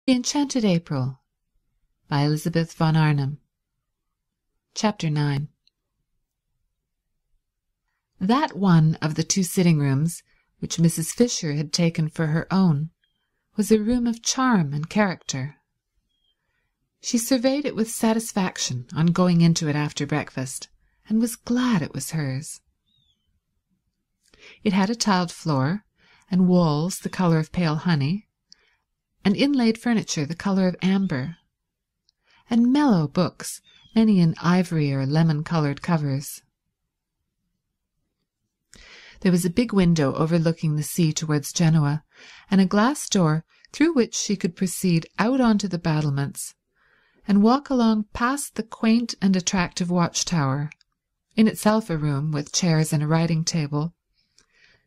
The Enchanted April by Elizabeth von Arnim. Chapter 9. That one of the two sitting rooms which Mrs. Fisher had taken for her own was a room of charm and character. She surveyed it with satisfaction on going into it after breakfast, and was glad it was hers. It had a tiled floor, and walls the colour of pale honey, and inlaid furniture the colour of amber, and mellow books, many in ivory or lemon-coloured covers. There was a big window overlooking the sea towards Genoa, and a glass door through which she could proceed out onto the battlements and walk along past the quaint and attractive watchtower, in itself a room with chairs and a writing-table,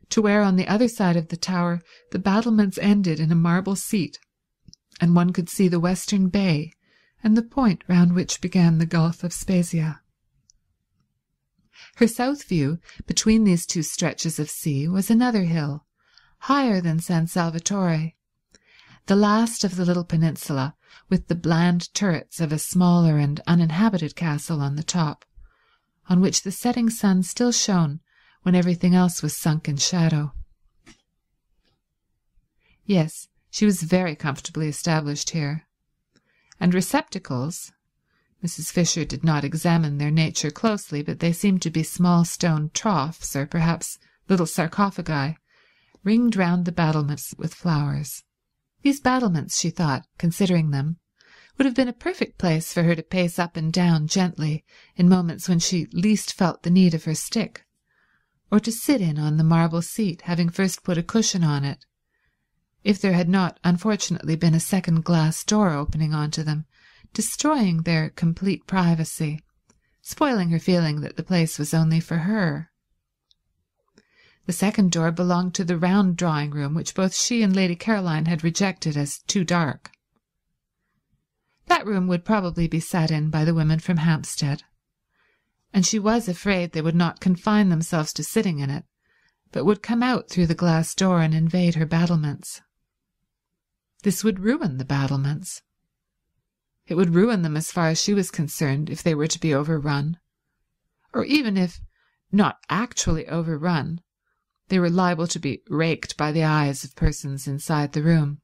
to where on the other side of the tower the battlements ended in a marble seat, and one could see the western bay and the point round which began the Gulf of Spezia. Her south view, between these two stretches of sea, was another hill, higher than San Salvatore, the last of the little peninsula, with the bland turrets of a smaller and uninhabited castle on the top, on which the setting sun still shone when everything else was sunk in shadow. Yes, she was very comfortably established here, and receptacles— Mrs. Fisher did not examine their nature closely, but they seemed to be small stone troughs, or perhaps little sarcophagi, ringed round the battlements with flowers. These battlements, she thought, considering them, would have been a perfect place for her to pace up and down gently in moments when she least felt the need of her stick, or to sit in on the marble seat, having first put a cushion on it, if there had not unfortunately been a second glass door opening onto them, destroying their complete privacy, spoiling her feeling that the place was only for her. The second door belonged to the round drawing-room, which both she and Lady Caroline had rejected as too dark. That room would probably be sat in by the women from Hampstead, and she was afraid they would not confine themselves to sitting in it, but would come out through the glass door and invade her battlements. This would ruin the battlements. It would ruin them as far as she was concerned if they were to be overrun, or even if, not actually overrun, they were liable to be raked by the eyes of persons inside the room.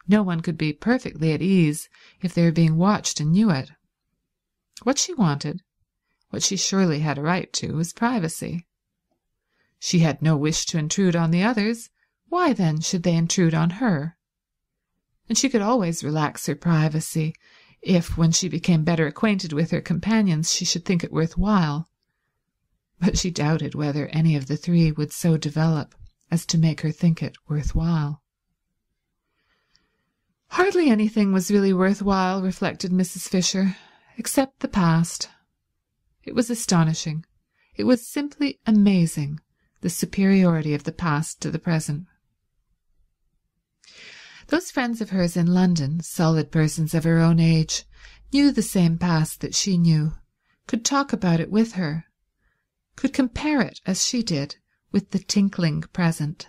No one could be perfectly at ease if they were being watched and knew it. What she wanted, what she surely had a right to, was privacy. She had no wish to intrude on the others. Why, then, should they intrude on her? And she could always relax her privacy if, when she became better acquainted with her companions, she should think it worth while. But she doubted whether any of the three would so develop as to make her think it worth while. Hardly anything was really worth while, reflected Mrs. Fisher, except the past. It was astonishing. It was simply amazing, the superiority of the past to the present. Those friends of hers in London, solid persons of her own age, knew the same past that she knew, could talk about it with her, could compare it, as she did, with the tinkling present,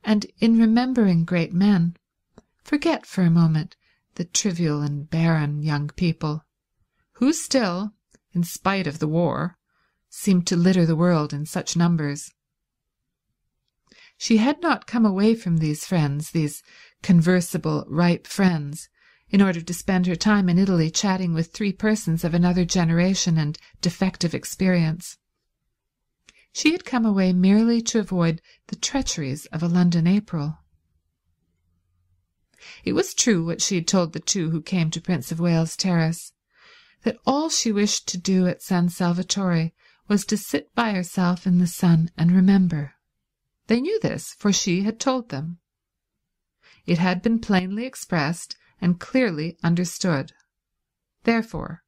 and in remembering great men, forget for a moment the trivial and barren young people, who still, in spite of the war, seemed to litter the world in such numbers. She had not come away from these friends, these conversable, ripe friends, in order to spend her time in Italy chatting with three persons of another generation and defective experience. She had come away merely to avoid the treacheries of a London April. It was true what she had told the two who came to Prince of Wales Terrace, that all she wished to do at San Salvatore was to sit by herself in the sun and remember. They knew this, for she had told them. It had been plainly expressed and clearly understood. Therefore,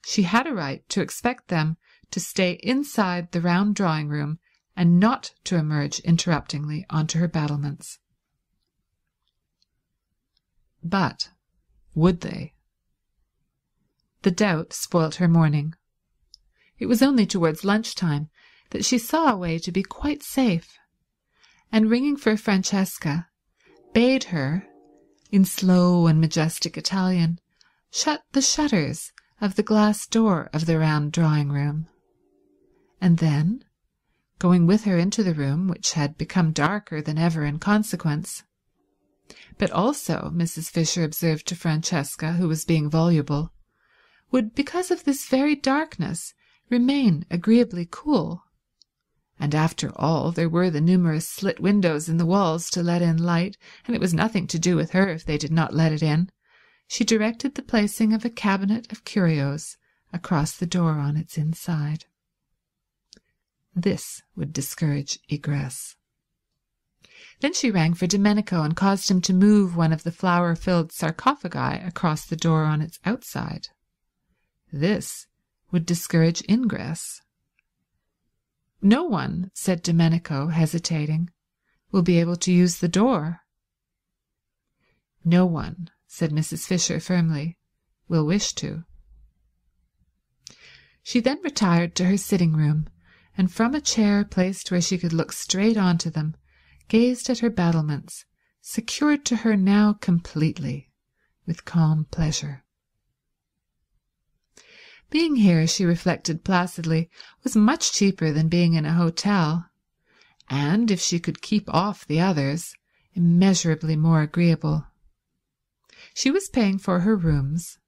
she had a right to expect them to stay inside the round drawing-room and not to emerge interruptingly onto her battlements. But would they? The doubt spoilt her morning. It was only towards lunch-time that she saw a way to be quite safe, and ringing for Francesca, bade her, in slow and majestic Italian, shut the shutters of the glass door of the round drawing-room, and then, going with her into the room, which had become darker than ever in consequence, but also, Mrs. Fisher observed to Francesca, who was being voluble, would, because of this very darkness, remain agreeably cool. And after all, there were the numerous slit windows in the walls to let in light, and it was nothing to do with her if they did not let it in. She directed the placing of a cabinet of curios across the door on its inside. This would discourage egress. Then she rang for Domenico and caused him to move one of the flower-filled sarcophagi across the door on its outside. This would discourage ingress. No one, said Domenico, hesitating, will be able to use the door. No one, said Mrs. Fisher firmly, will wish to. She then retired to her sitting-room, and from a chair placed where she could look straight on to them, gazed at her battlements, secured to her now completely, with calm pleasure. Being here, she reflected placidly, was much cheaper than being in a hotel, and, if she could keep off the others, immeasurably more agreeable. She was paying for her rooms,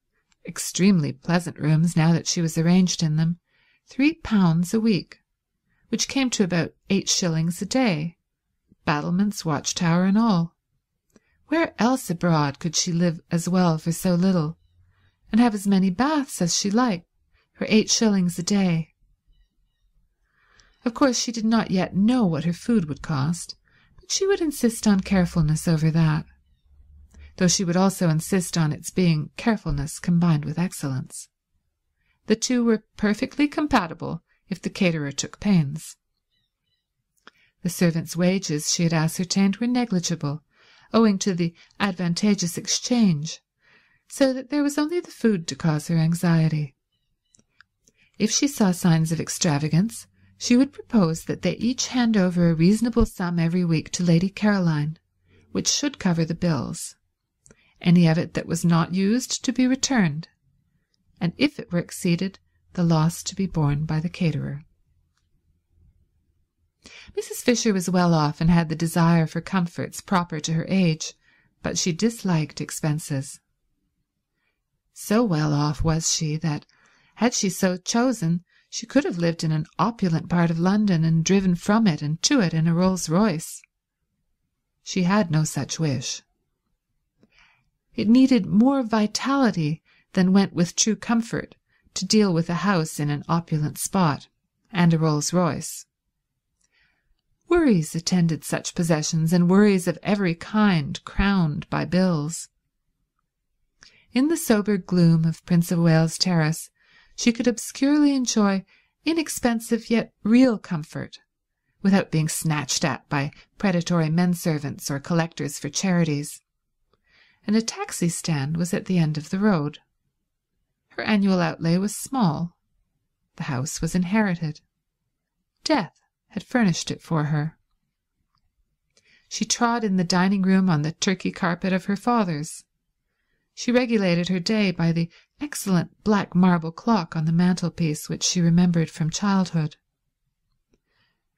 extremely pleasant rooms now that she was arranged in them, £3 a week, which came to about 8 shillings a day, battlements, watchtower, and all. Where else abroad could she live as well for so little, and have as many baths as she liked, for 8 shillings a day? Of course she did not yet know what her food would cost, but she would insist on carefulness over that, though she would also insist on its being carefulness combined with excellence. The two were perfectly compatible if the caterer took pains. The servants' wages, she had ascertained, were negligible, owing to the advantageous exchange, so that there was only the food to cause her anxiety. If she saw signs of extravagance, she would propose that they each hand over a reasonable sum every week to Lady Caroline, which should cover the bills, any of it that was not used to be returned, and if it were exceeded, the loss to be borne by the caterer. Mrs. Fisher was well off and had the desire for comforts proper to her age, but she disliked expenses. So well off was she that, had she so chosen, she could have lived in an opulent part of London and driven from it and to it in a Rolls-Royce. She had no such wish. It needed more vitality than went with true comfort to deal with a house in an opulent spot and a Rolls-Royce. Worries attended such possessions, and worries of every kind crowned by bills. In the sober gloom of Prince of Wales Terrace she could obscurely enjoy inexpensive yet real comfort, without being snatched at by predatory men-servants or collectors for charities, and a taxi-stand was at the end of the road. Her annual outlay was small. The house was inherited. Death had furnished it for her. She trod in the dining-room on the Turkey carpet of her father's. She regulated her day by the excellent black marble clock on the mantelpiece which she remembered from childhood.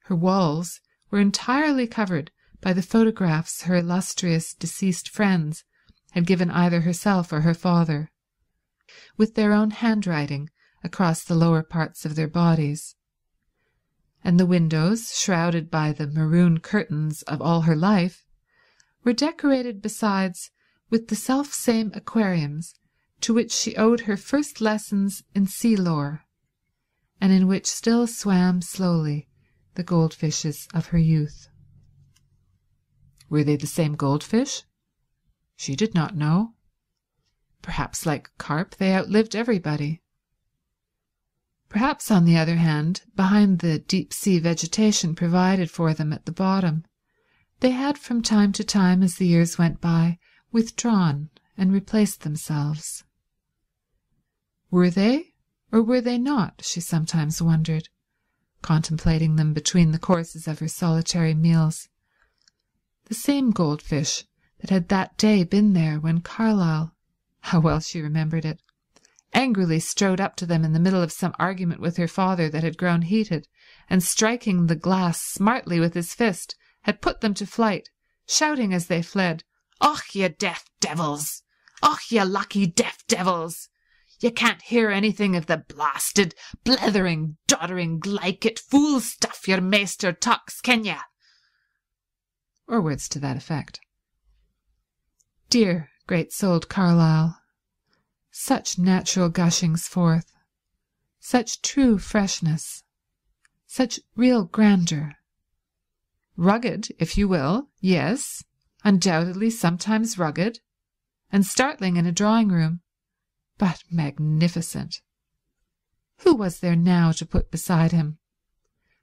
Her walls were entirely covered by the photographs her illustrious deceased friends had given either herself or her father, with their own handwriting across the lower parts of their bodies, and the windows, shrouded by the maroon curtains of all her life, were decorated besides with the self-same aquariums to which she owed her first lessons in sea lore, and in which still swam slowly the goldfishes of her youth. Were they the same goldfish? She did not know. Perhaps, like carp, they outlived everybody. Perhaps, on the other hand, behind the deep-sea vegetation provided for them at the bottom, they had from time to time, as the years went by, withdrawn and replaced themselves. Were they, or were they not, she sometimes wondered, contemplating them between the courses of her solitary meals, the same goldfish that had that day been there when Carlyle, how well she remembered it, angrily strode up to them in the middle of some argument with her father that had grown heated, and striking the glass smartly with his fist, had put them to flight, shouting as they fled, "Och, ye deaf devils! Och, ye lucky deaf devils! You can't hear anything of the blasted, blethering, doddering, glyket fool stuff your maester talks, can ye?" Or words to that effect. Dear great-souled Carlyle, such natural gushings forth, such true freshness, such real grandeur. Rugged, if you will, yes, undoubtedly sometimes rugged, and startling in a drawing-room, but magnificent. Who was there now to put beside him?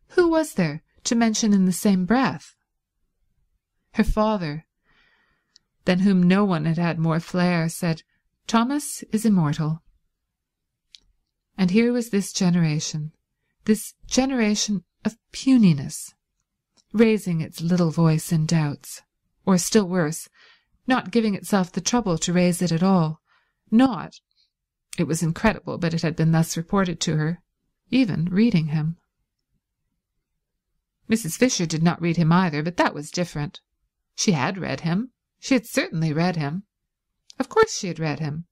Who was there to mention in the same breath? Her father, than whom no one had had more flair, said, "Thomas is immortal." And here was this generation of puniness, raising its little voice in doubts, or still worse, not giving itself the trouble to raise it at all, not, it was incredible, but it had been thus reported to her, even reading him. Mrs. Fisher did not read him either, but that was different. She had read him. She had certainly read him. Of course she had read him.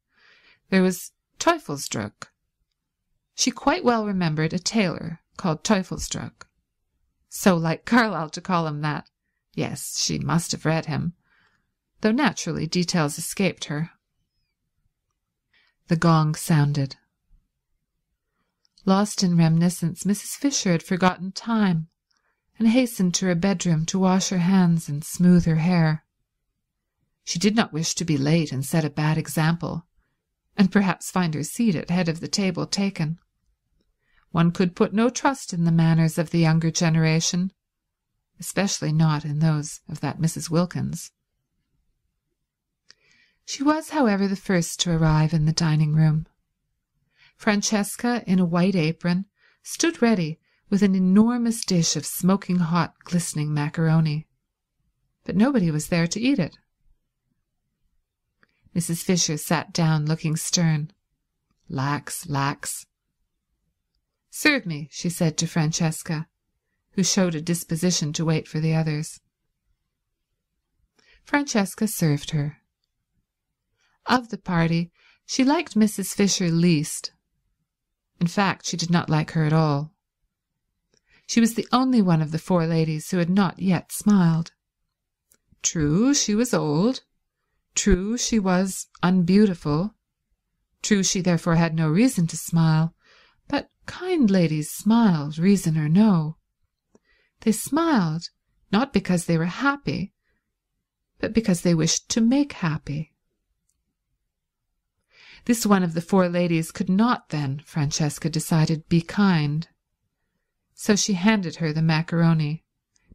There was Teufelsdruck. She quite well remembered a tailor called Teufelsdruck. So like Carlyle to call him that. Yes, she must have read him, though naturally details escaped her. The gong sounded. Lost in reminiscence, Mrs. Fisher had forgotten time and hastened to her bedroom to wash her hands and smooth her hair. She did not wish to be late and set a bad example, and perhaps find her seat at head of the table taken. One could put no trust in the manners of the younger generation, especially not in those of that Mrs. Wilkins. She was, however, the first to arrive in the dining-room. Francesca, in a white apron, stood ready with an enormous dish of smoking hot, glistening macaroni, but nobody was there to eat it. Mrs. Fisher sat down, looking stern. Lax. "Serve me," she said to Francesca, who showed a disposition to wait for the others. Francesca served her. Of the party, she liked Mrs. Fisher least. In fact, she did not like her at all. She was the only one of the four ladies who had not yet smiled. True, she was old. True, she was unbeautiful. True, she therefore had no reason to smile. But kind ladies smiled, reason or no. They smiled not because they were happy, but because they wished to make happy. This one of the four ladies could not then, Francesca decided, be kind. So she handed her the macaroni,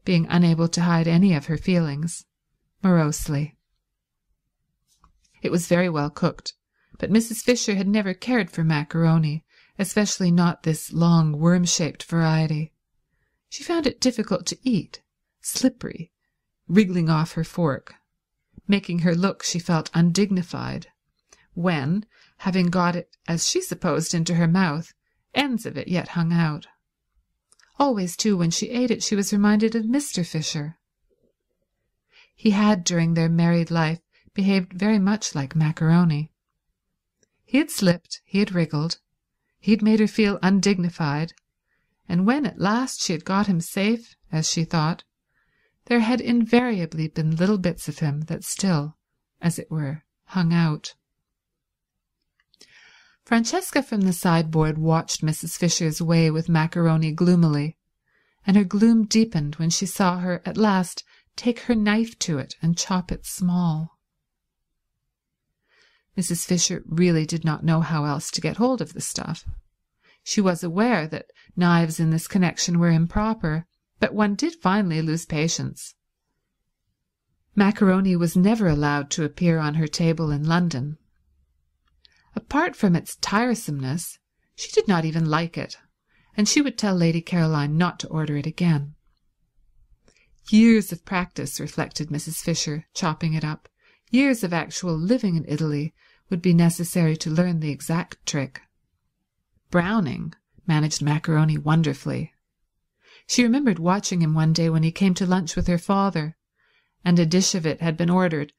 being unable to hide any of her feelings, morosely. It was very well cooked, but Mrs. Fisher had never cared for macaroni, especially not this long worm-shaped variety. She found it difficult to eat, slippery, wriggling off her fork, making her look, she felt, undignified, when, having got it, as she supposed, into her mouth, ends of it yet hung out. Always, too, when she ate it, she was reminded of Mr. Fisher. He had, during their married life, behaved very much like macaroni. He had slipped, he had wriggled, he had made her feel undignified, and when at last she had got him safe, as she thought, there had invariably been little bits of him that still, as it were, hung out. Francesca from the sideboard watched Mrs. Fisher's way with macaroni gloomily, and her gloom deepened when she saw her at last take her knife to it and chop it small. Mrs. Fisher really did not know how else to get hold of the stuff. She was aware that knives in this connection were improper, but one did finally lose patience. Macaroni was never allowed to appear on her table in London. Apart from its tiresomeness, she did not even like it, and she would tell Lady Caroline not to order it again. Years of practice, reflected Mrs. Fisher, chopping it up, Years of actual living in Italy would be necessary to learn the exact trick. Browning managed macaroni wonderfully. She remembered watching him one day when he came to lunch with her father, and a dish of it had been ordered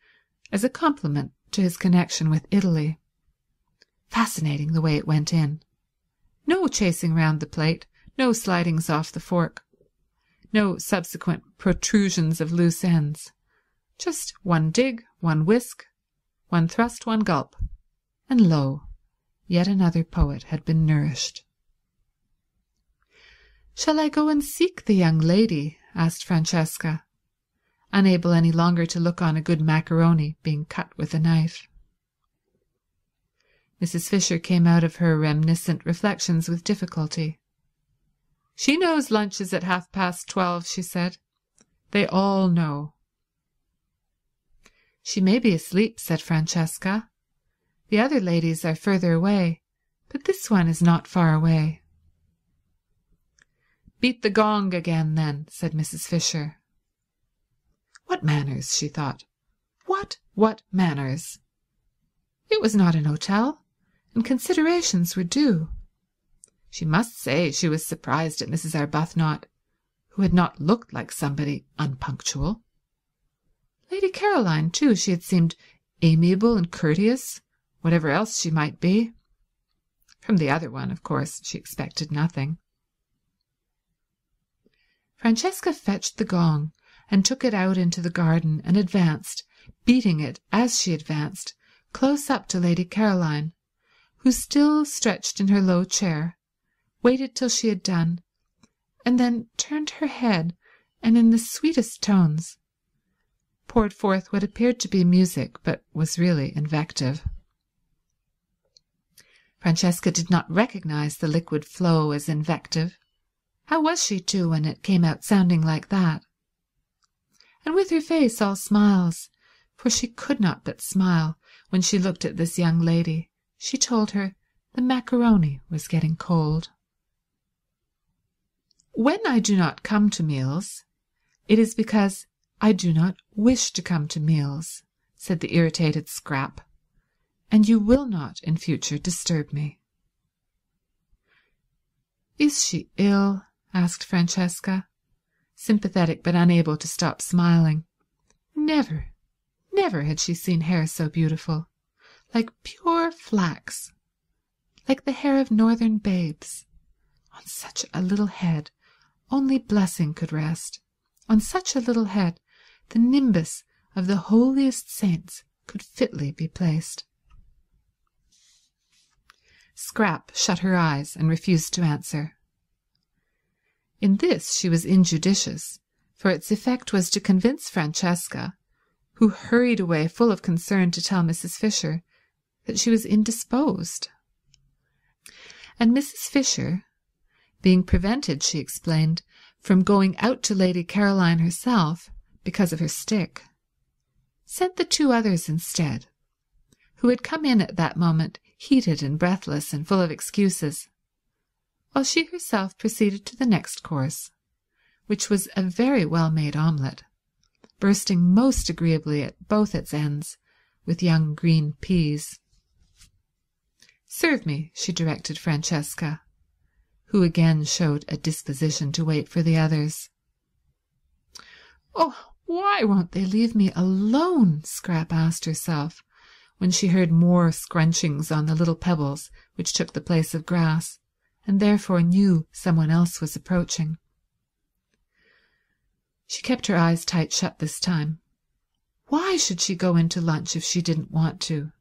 as a compliment to his connection with Italy. Fascinating the way it went in. No chasing round the plate, no slidings off the fork, no subsequent protrusions of loose ends. Just one dig, one whisk, one thrust, one gulp, and lo, yet another poet had been nourished. "Shall I go and seek the young lady?" asked Francesca, unable any longer to look on a good macaroni being cut with a knife. Mrs. Fisher came out of her reminiscent reflections with difficulty. "She knows lunch is at 12:30, she said. "They all know." "She may be asleep," said Francesca. "The other ladies are further away, but this one is not far away." "Beat the gong again, then," said Mrs. Fisher. What manners, she thought. What manners? It was not an hotel, and considerations were due. She must say she was surprised at Mrs. Arbuthnot, who had not looked like somebody unpunctual. Lady Caroline, too, she had seemed amiable and courteous, whatever else she might be. From the other one, of course, she expected nothing. Francesca fetched the gong and took it out into the garden and advanced, beating it as she advanced, close up to Lady Caroline, who, still stretched in her low chair, waited till she had done, and then turned her head and in the sweetest tones poured forth what appeared to be music but was really invective. Francesca did not recognize the liquid flow as invective. How was she to when it came out sounding like that? And with her face all smiles, for she could not but smile when she looked at this young lady, she told her the macaroni was getting cold. "When I do not come to meals, it is because I do not wish to come to meals," said the irritated Scrap, "and you will not in future disturb me." "Is she ill?" asked Francesca, sympathetic but unable to stop smiling. Never had she seen hair so beautiful, like pure flax, like the hair of northern babes. On such a little head only blessing could rest. On such a little head the nimbus of the holiest saints could fitly be placed. Scrap shut her eyes and refused to answer. In this she was injudicious, for its effect was to convince Francesca, who hurried away full of concern to tell Mrs. Fisher that she was indisposed. And Mrs. Fisher, being prevented, she explained, from going out to Lady Caroline herself because of her stick, sent the two others instead, who had come in at that moment heated and breathless and full of excuses, while she herself proceeded to the next course, which was a very well-made omelette, bursting most agreeably at both its ends with young green peas. "Serve me," she directed Francesca, who again showed a disposition to wait for the others. "Oh, why won't they leave me alone?" Scrap asked herself, when she heard more scrunchings on the little pebbles which took the place of grass, and therefore knew someone else was approaching. She kept her eyes tight shut this time. Why should she go into lunch if she didn't want to?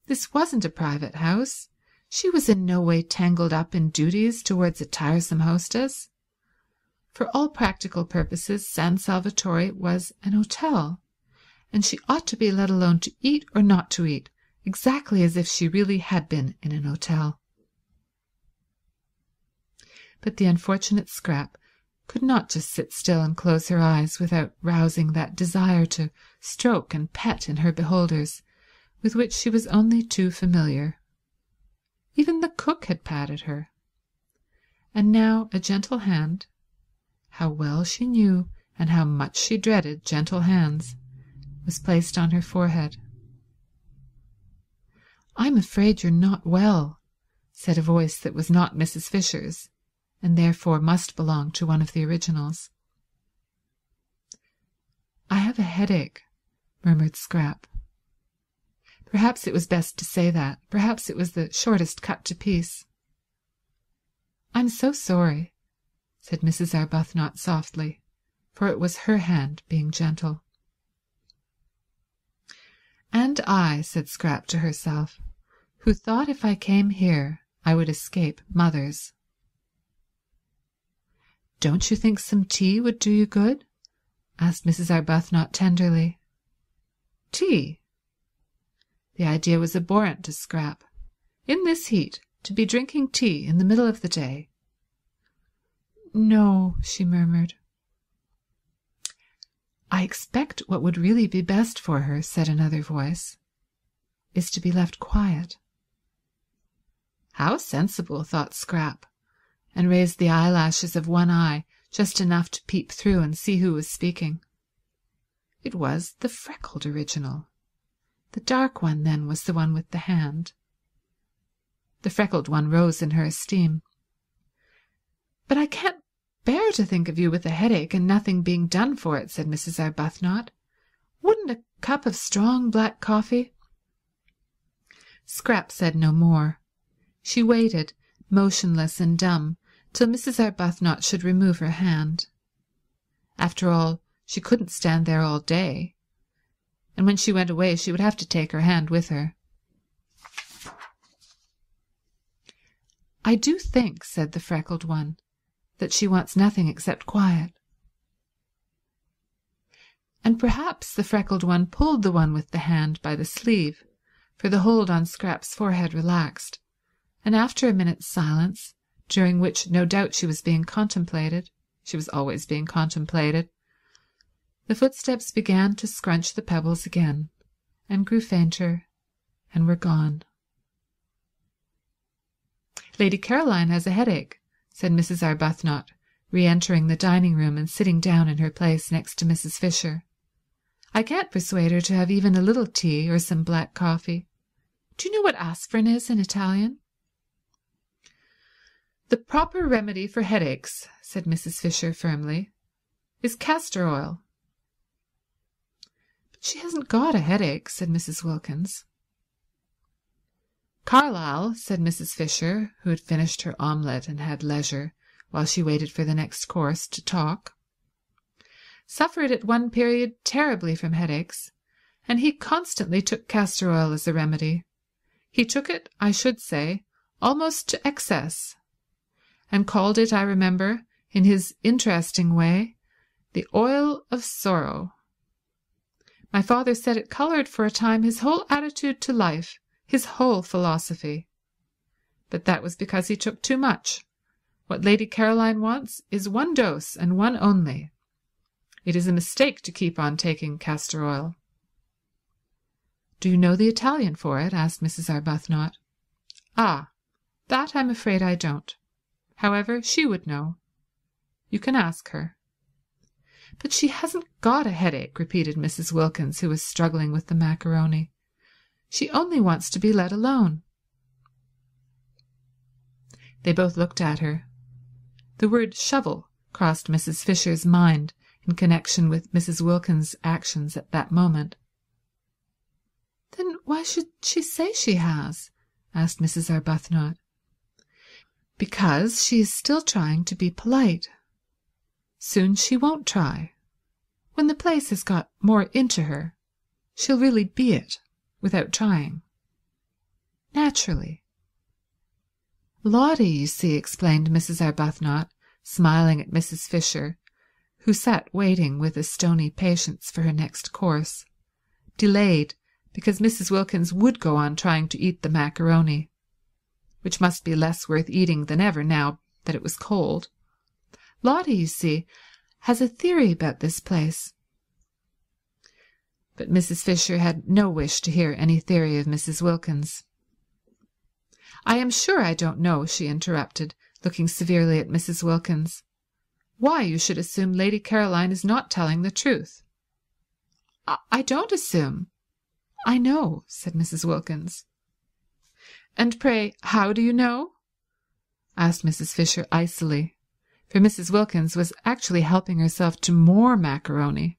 This wasn't a private house. She was in no way tangled up in duties towards a tiresome hostess. For all practical purposes San Salvatore was an hotel, and she ought to be let alone to eat or not to eat, exactly as if she really had been in an hotel. But the unfortunate Scrap could not just sit still and close her eyes without rousing that desire to stroke and pet in her beholders, with which she was only too familiar. Even the cook had patted her. And now a gentle hand, how well she knew and how much she dreaded gentle hands, was placed on her forehead. "I'm afraid you're not well," said a voice that was not Mrs. Fisher's, and therefore must belong to one of the originals. "I have a headache," murmured Scrap. Perhaps it was best to say that. Perhaps it was the shortest cut to peace. "I'm so sorry," said Mrs. Arbuthnot softly, for it was her hand being gentle. "And I," said Scrap to herself, "who thought if I came here I would escape Mother's." "Don't you think some tea would do you good?" asked Mrs. Arbuthnot tenderly. Tea? The idea was abhorrent to Scrap. In this heat, to be drinking tea in the middle of the day. "No," she murmured. "I expect what would really be best for her," said another voice, "is to be left quiet." How sensible, thought Scrap, and raised the eyelashes of one eye just enough to peep through and see who was speaking. It was the freckled original. The dark one, then, was the one with the hand. The freckled one rose in her esteem. "But I can't bear to think of you with a headache and nothing being done for it," said Mrs. Arbuthnot. "Wouldn't a cup of strong black coffee—" Scrap said no more. She waited, motionless and dumb, till Mrs. Arbuthnot should remove her hand. After all, she couldn't stand there all day, and when she went away she would have to take her hand with her. "I do think," said the freckled one, "that she wants nothing except quiet." And perhaps the freckled one pulled the one with the hand by the sleeve, for the hold on Scrap's forehead relaxed, and after a minute's silence, during which no doubt she was being contemplated, she was always being contemplated, the footsteps began to scrunch the pebbles again, and grew fainter, and were gone. "Lady Caroline has a headache," said Mrs. Arbuthnot, re-entering the dining-room and sitting down in her place next to Mrs. Fisher. "I can't persuade her to have even a little tea or some black coffee. Do you know what aspirin is in Italian?" "The proper remedy for headaches," said Mrs. Fisher firmly, "is castor oil." "But she hasn't got a headache," said Mrs. Wilkins. "Carlyle," said Mrs. Fisher, who had finished her omelette and had leisure, while she waited for the next course, to talk, "suffered at one period terribly from headaches, and he constantly took castor oil as a remedy. He took it, I should say, almost to excess, and called it, I remember, in his interesting way, the oil of sorrow. My father said it coloured for a time his whole attitude to life, his whole philosophy. But that was because he took too much. What Lady Caroline wants is one dose and one only. It is a mistake to keep on taking castor oil." "Do you know the Italian for it?" asked Mrs. Arbuthnot. "Ah, that I'm afraid I don't. However, she would know. You can ask her." "But she hasn't got a headache," repeated Mrs. Wilkins, who was struggling with the macaroni. "She only wants to be let alone." They both looked at her. The word shovel crossed Mrs. Fisher's mind in connection with Mrs. Wilkins's actions at that moment. "Then why should she say she has?" asked Mrs. Arbuthnot. "Because she is still trying to be polite. Soon she won't try. When the place has got more into her, she'll really be it, without trying. Naturally." "Lotty, you see," explained Mrs. Arbuthnot, smiling at Mrs. Fisher, who sat waiting with a stony patience for her next course, delayed because Mrs. Wilkins would go on trying to eat the macaroni, which must be less worth eating than ever now that it was cold. "Lotty, you see, has a theory about this place." But Mrs. Fisher had no wish to hear any theory of Mrs. Wilkins. "I am sure I don't know," she interrupted, looking severely at Mrs. Wilkins, "why you should assume Lady Caroline is not telling the truth." I don't assume. I know," said Mrs. Wilkins. And pray, how do you know?" asked Mrs. Fisher icily, for Mrs. Wilkins was actually helping herself to more macaroni,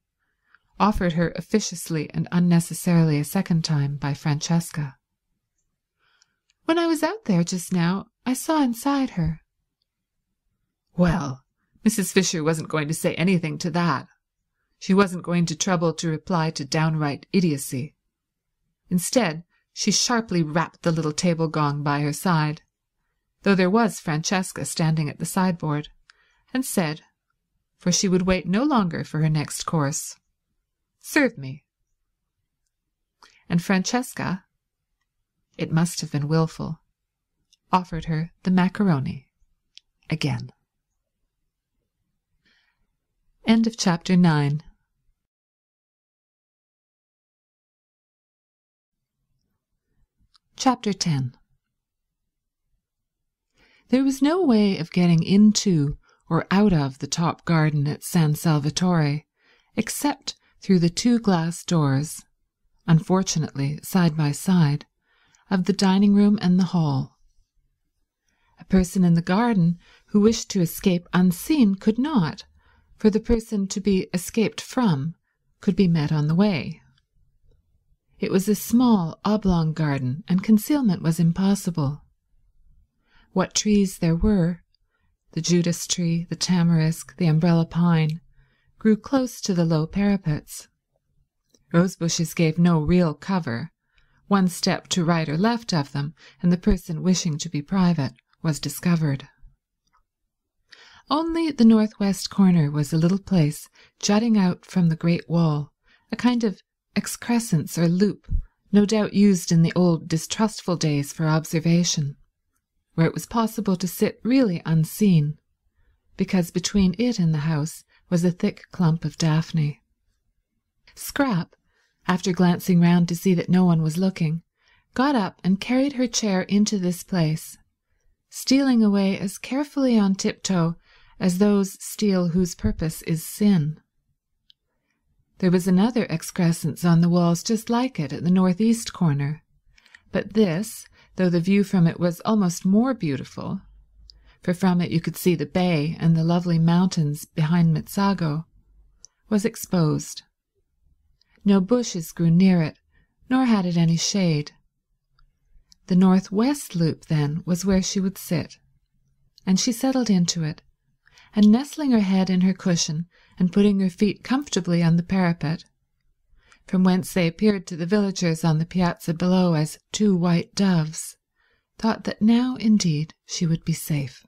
offered her officiously and unnecessarily a second time by Francesca. "When I was out there just now, I saw inside her." Well, Mrs. Fisher wasn't going to say anything to that. She wasn't going to trouble to reply to downright idiocy. Instead, she sharply rapped the little table gong by her side, though there was Francesca standing at the sideboard, and said, for she would wait no longer for her next course, "Serve me." And Francesca, it must have been wilful, offered her the macaroni again. End of chapter 9. Chapter 10. There was no way of getting into or out of the top garden at San Salvatore except through the 2 glass doors, unfortunately side by side, of the dining room and the hall. A person in the garden who wished to escape unseen could not, for the person to be escaped from could be met on the way. It was a small oblong garden, and concealment was impossible. What trees there were, the Judas tree, the tamarisk, the umbrella pine, grew close to the low parapets. Rose bushes gave no real cover. One step to right or left of them, and the person wishing to be private was discovered. Only the northwest corner was a little place jutting out from the great wall, a kind of excrescence or loop, no doubt used in the old distrustful days for observation, where it was possible to sit really unseen, because between it and the house was a thick clump of daphne. Scrap, after glancing round to see that no one was looking, got up and carried her chair into this place, stealing away as carefully on tiptoe as those steal whose purpose is sin. There was another excrescence on the walls just like it at the northeast corner, but this, though the view from it was almost more beautiful, for from it you could see the bay and the lovely mountains behind Mitsago, was exposed. No bushes grew near it, nor had it any shade. The northwest loop, then, was where she would sit, and she settled into it, and nestling her head in her cushion and putting her feet comfortably on the parapet, from whence they appeared to the villagers on the piazza below as 2 white doves, thought that now indeed she would be safe.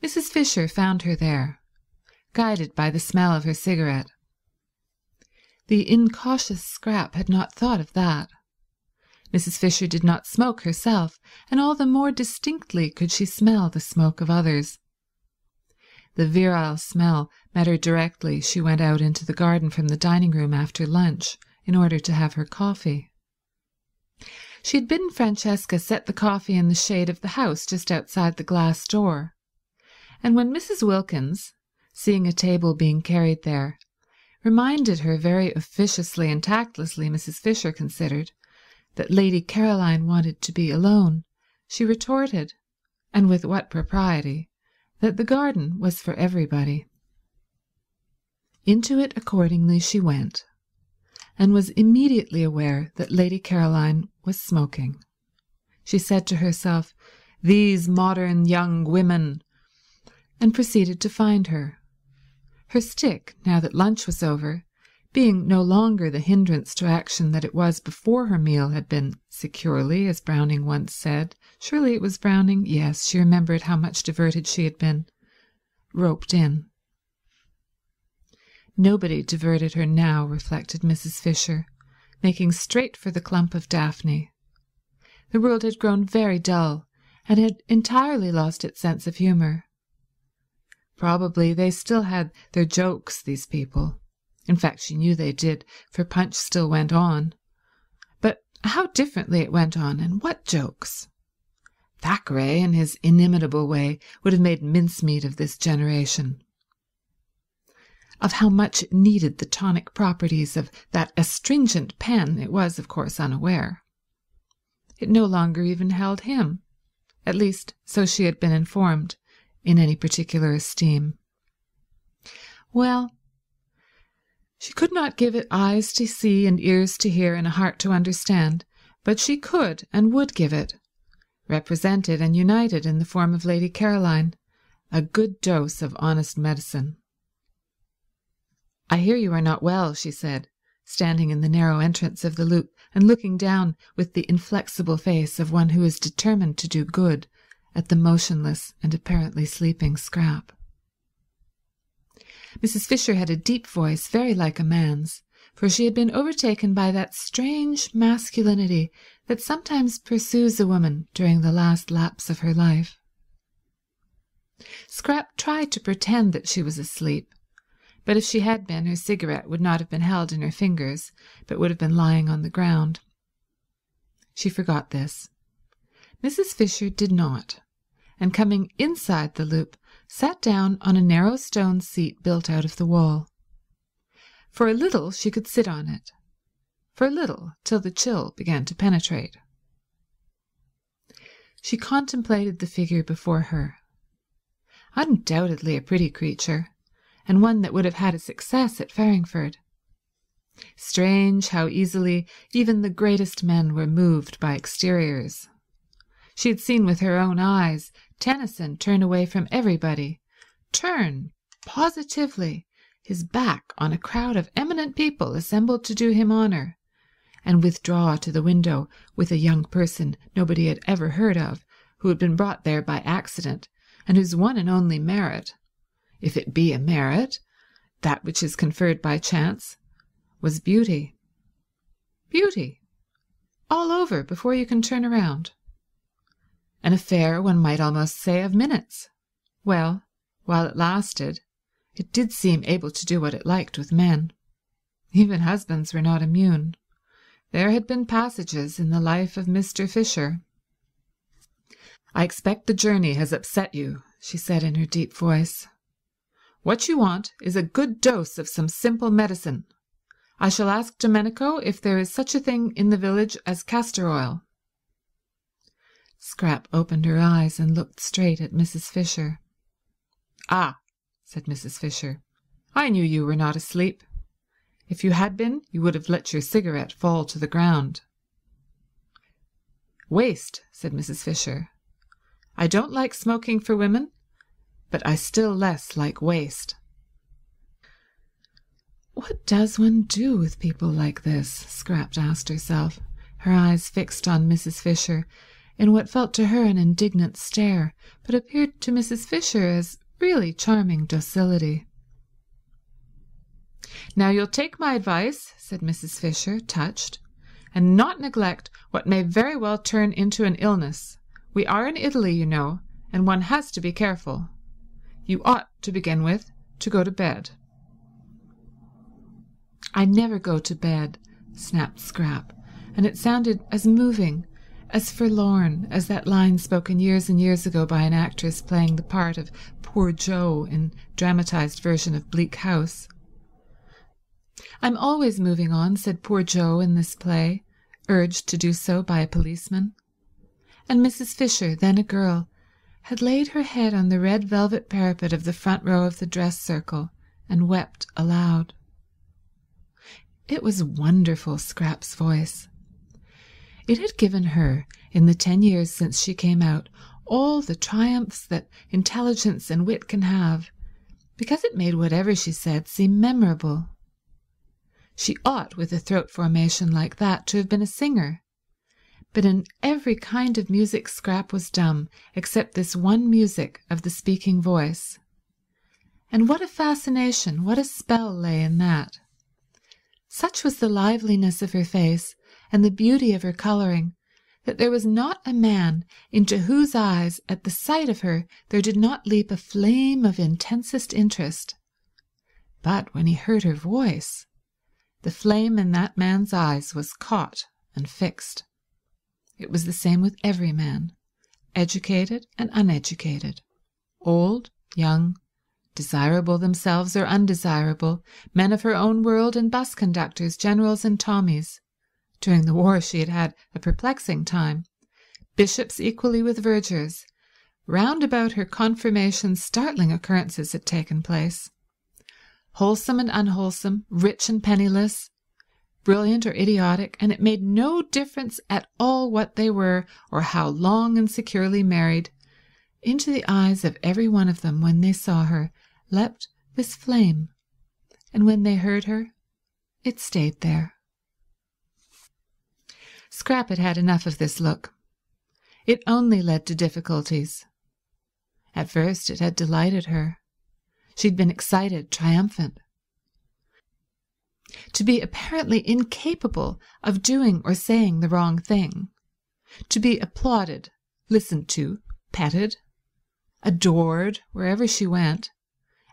Mrs. Fisher found her there, guided by the smell of her cigarette. The incautious Scrap had not thought of that. Mrs. Fisher did not smoke herself, and all the more distinctly could she smell the smoke of others. The virile smell met her directly she went out into the garden from the dining room after lunch in order to have her coffee. She had bidden Francesca set the coffee in the shade of the house just outside the glass door, and when Mrs. Wilkins, seeing a table being carried there, reminded her very officiously and tactlessly, Mrs. Fisher considered, that Lady Caroline wanted to be alone, she retorted, and with what propriety, that the garden was for everybody. Into it accordingly she went, and was immediately aware that Lady Caroline was smoking. She said to herself, "These modern young women," and proceeded to find her. Her stick, now that lunch was over, being no longer the hindrance to action that it was before her meal had been securely, as Browning once said, surely it was Browning, yes, she remembered how much diverted she had been, roped in. Nobody diverted her now, reflected Mrs. Fisher, making straight for the clump of daphne. The world had grown very dull, and had entirely lost its sense of humour. Probably they still had their jokes, these people. In fact, she knew they did, for Punch still went on. But how differently it went on, and what jokes! Thackeray, in his inimitable way, would have made mincemeat of this generation. Of how much it needed the tonic properties of that astringent pen it was, of course, unaware. It no longer even held him, at least so she had been informed, in any particular esteem. Well, she could not give it eyes to see and ears to hear and a heart to understand, but she could and would give it, represented and united in the form of Lady Caroline, a good dose of honest medicine. "I hear you are not well," she said, standing in the narrow entrance of the loop and looking down with the inflexible face of one who is determined to do good at the motionless and apparently sleeping Scrap. Mrs. Fisher had a deep voice very like a man's, for she had been overtaken by that strange masculinity that sometimes pursues a woman during the last lapse of her life. Scrap tried to pretend that she was asleep, but if she had been, her cigarette would not have been held in her fingers, but would have been lying on the ground. She forgot this. Mrs. Fisher did not, and coming inside the loop, sat down on a narrow stone seat built out of the wall. For a little she could sit on it, for a little, till the chill began to penetrate. She contemplated the figure before her. Undoubtedly a pretty creature, and one that would have had a success at Farringford. Strange how easily even the greatest men were moved by exteriors. She had seen with her own eyes Tennyson turn away from everybody, turn, positively, his back on a crowd of eminent people assembled to do him honour, and withdraw to the window with a young person nobody had ever heard of, who had been brought there by accident, and whose one and only merit, if it be a merit, that which is conferred by chance, was beauty. Beauty. All over before you can turn around. An affair, one might almost say, of minutes. Well, while it lasted, it did seem able to do what it liked with men. Even husbands were not immune. There had been passages in the life of Mr. Fisher. "I expect the journey has upset you," she said in her deep voice. "What you want is a good dose of some simple medicine. I shall ask Domenico if there is such a thing in the village as castor oil." Scrap opened her eyes and looked straight at Mrs. Fisher. "Ah," said Mrs. Fisher, "I knew you were not asleep. If you had been, you would have let your cigarette fall to the ground." "Waste," said Mrs. Fisher. "I don't like smoking for women, but I still less like waste." What does one do with people like this? Scrap asked herself, her eyes fixed on Mrs. Fisher in what felt to her an indignant stare, but appeared to Mrs. Fisher as really charming docility. "Now you'll take my advice," said Mrs. Fisher, touched, "and not neglect what may very well turn into an illness. We are in Italy, you know, and one has to be careful. You ought, to begin with, to go to bed." "I never go to bed," snapped Scrap, and it sounded as moving, as forlorn as that line spoken years and years ago by an actress playing the part of Poor Joe in dramatized version of Bleak House. "I'm always moving on," said Poor Joe in this play, urged to do so by a policeman. And Mrs. Fisher, then a girl, had laid her head on the red velvet parapet of the front row of the dress circle and wept aloud. It was wonderful, Scrap's voice. It had given her, in the 10 years since she came out, all the triumphs that intelligence and wit can have, because it made whatever she said seem memorable. She ought, with a throat formation like that, to have been a singer, but in every kind of music Scrap was dumb, except this one music of the speaking voice. And what a fascination, what a spell lay in that. Such was the liveliness of her face and the beauty of her colouring that there was not a man into whose eyes at the sight of her there did not leap a flame of intensest interest. But when he heard her voice, the flame in that man's eyes was caught and fixed. It was the same with every man, educated and uneducated, old, young, desirable themselves or undesirable, men of her own world and bus conductors, generals and Tommies. During the war she had had a perplexing time, bishops equally with vergers. Round about her confirmation startling occurrences had taken place. Wholesome and unwholesome, rich and penniless, brilliant or idiotic, and it made no difference at all what they were or how long and securely married. Into the eyes of every one of them when they saw her leapt this flame, and when they heard her it stayed there. Scrap had had enough of this look. It only led to difficulties. At first it had delighted her. She'd been excited, triumphant. To be apparently incapable of doing or saying the wrong thing, to be applauded, listened to, petted, adored wherever she went,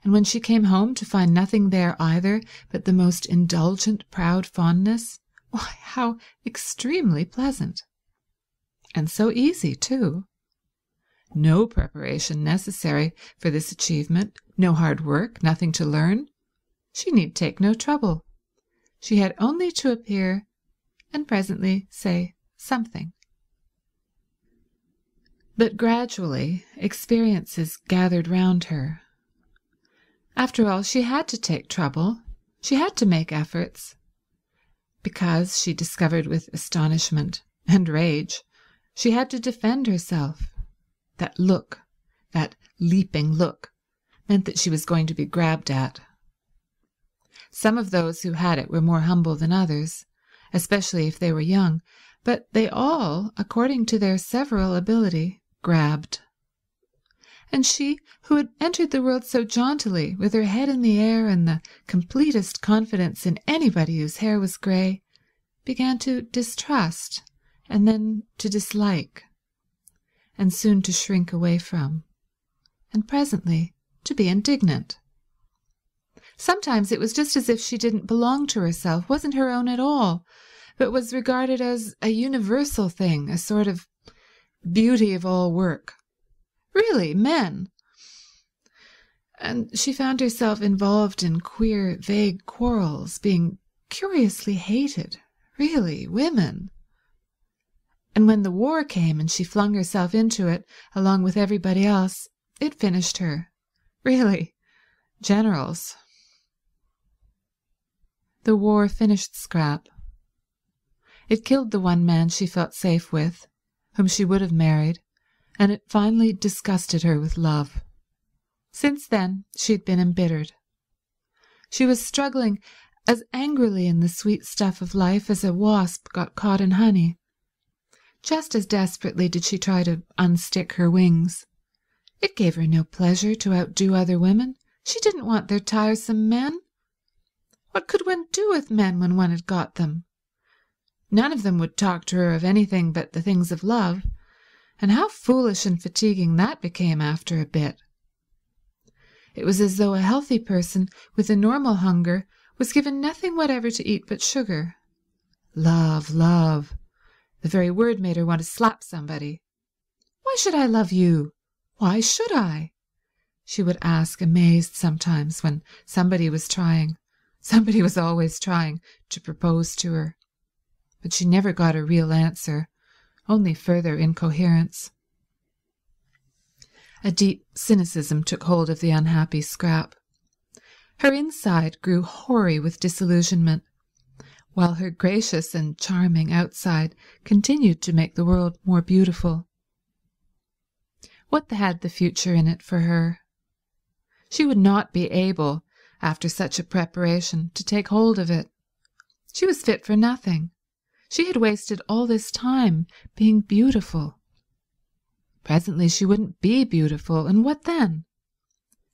and when she came home to find nothing there either but the most indulgent, proud fondness, why, how extremely pleasant. And so easy, too. No preparation necessary for this achievement, no hard work, nothing to learn. She need take no trouble. She had only to appear and presently say something. But gradually experiences gathered round her. After all, she had to take trouble. She had to make efforts. Because, she discovered with astonishment and rage, she had to defend herself. That look, that leaping look, meant that she was going to be grabbed at. Some of those who had it were more humble than others, especially if they were young, but they all, according to their several ability, grabbed. And she, who had entered the world so jauntily, with her head in the air and the completest confidence in anybody whose hair was grey, began to distrust, and then to dislike, and soon to shrink away from, and presently to be indignant. Sometimes it was just as if she didn't belong to herself, wasn't her own at all, but was regarded as a universal thing, a sort of beauty of all work. Really, men. And she found herself involved in queer, vague quarrels, being curiously hated. Really, women. And when the war came and she flung herself into it, along with everybody else, it finished her. Really, generals. The war finished Scrap. It killed the one man she felt safe with, whom she would have married, and it finally disgusted her with love. Since then she had been embittered. She was struggling as angrily in the sweet stuff of life as a wasp got caught in honey. Just as desperately did she try to unstick her wings. It gave her no pleasure to outdo other women. She didn't want their tiresome men. What could one do with men when one had got them? None of them would talk to her of anything but the things of love, and how foolish and fatiguing that became after a bit. It was as though a healthy person with a normal hunger was given nothing whatever to eat but sugar. Love, love. The very word made her want to slap somebody. Why should I love you? Why should I? She would ask, amazed sometimes, when somebody was always trying to propose to her. But she never got a real answer, only further incoherence. A deep cynicism took hold of the unhappy Scrap. Her inside grew hoary with disillusionment, while her gracious and charming outside continued to make the world more beautiful. What had the future in it for her? She would not be able, after such a preparation, to take hold of it. She was fit for nothing. She had wasted all this time being beautiful. Presently she wouldn't be beautiful, and what then?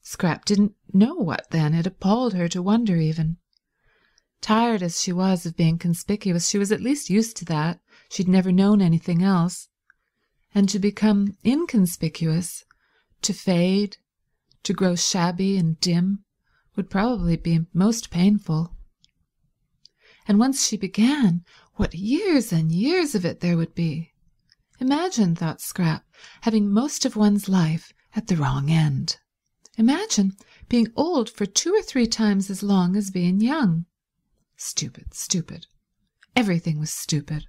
Scrap didn't know what then. It appalled her to wonder even. Tired as she was of being conspicuous, she was at least used to that. She'd never known anything else. And to become inconspicuous, to fade, to grow shabby and dim, would probably be most painful. And once she began, what years and years of it there would be. Imagine, thought Scrap, having most of one's life at the wrong end. Imagine being old for 2 or 3 times as long as being young. Stupid, stupid. Everything was stupid.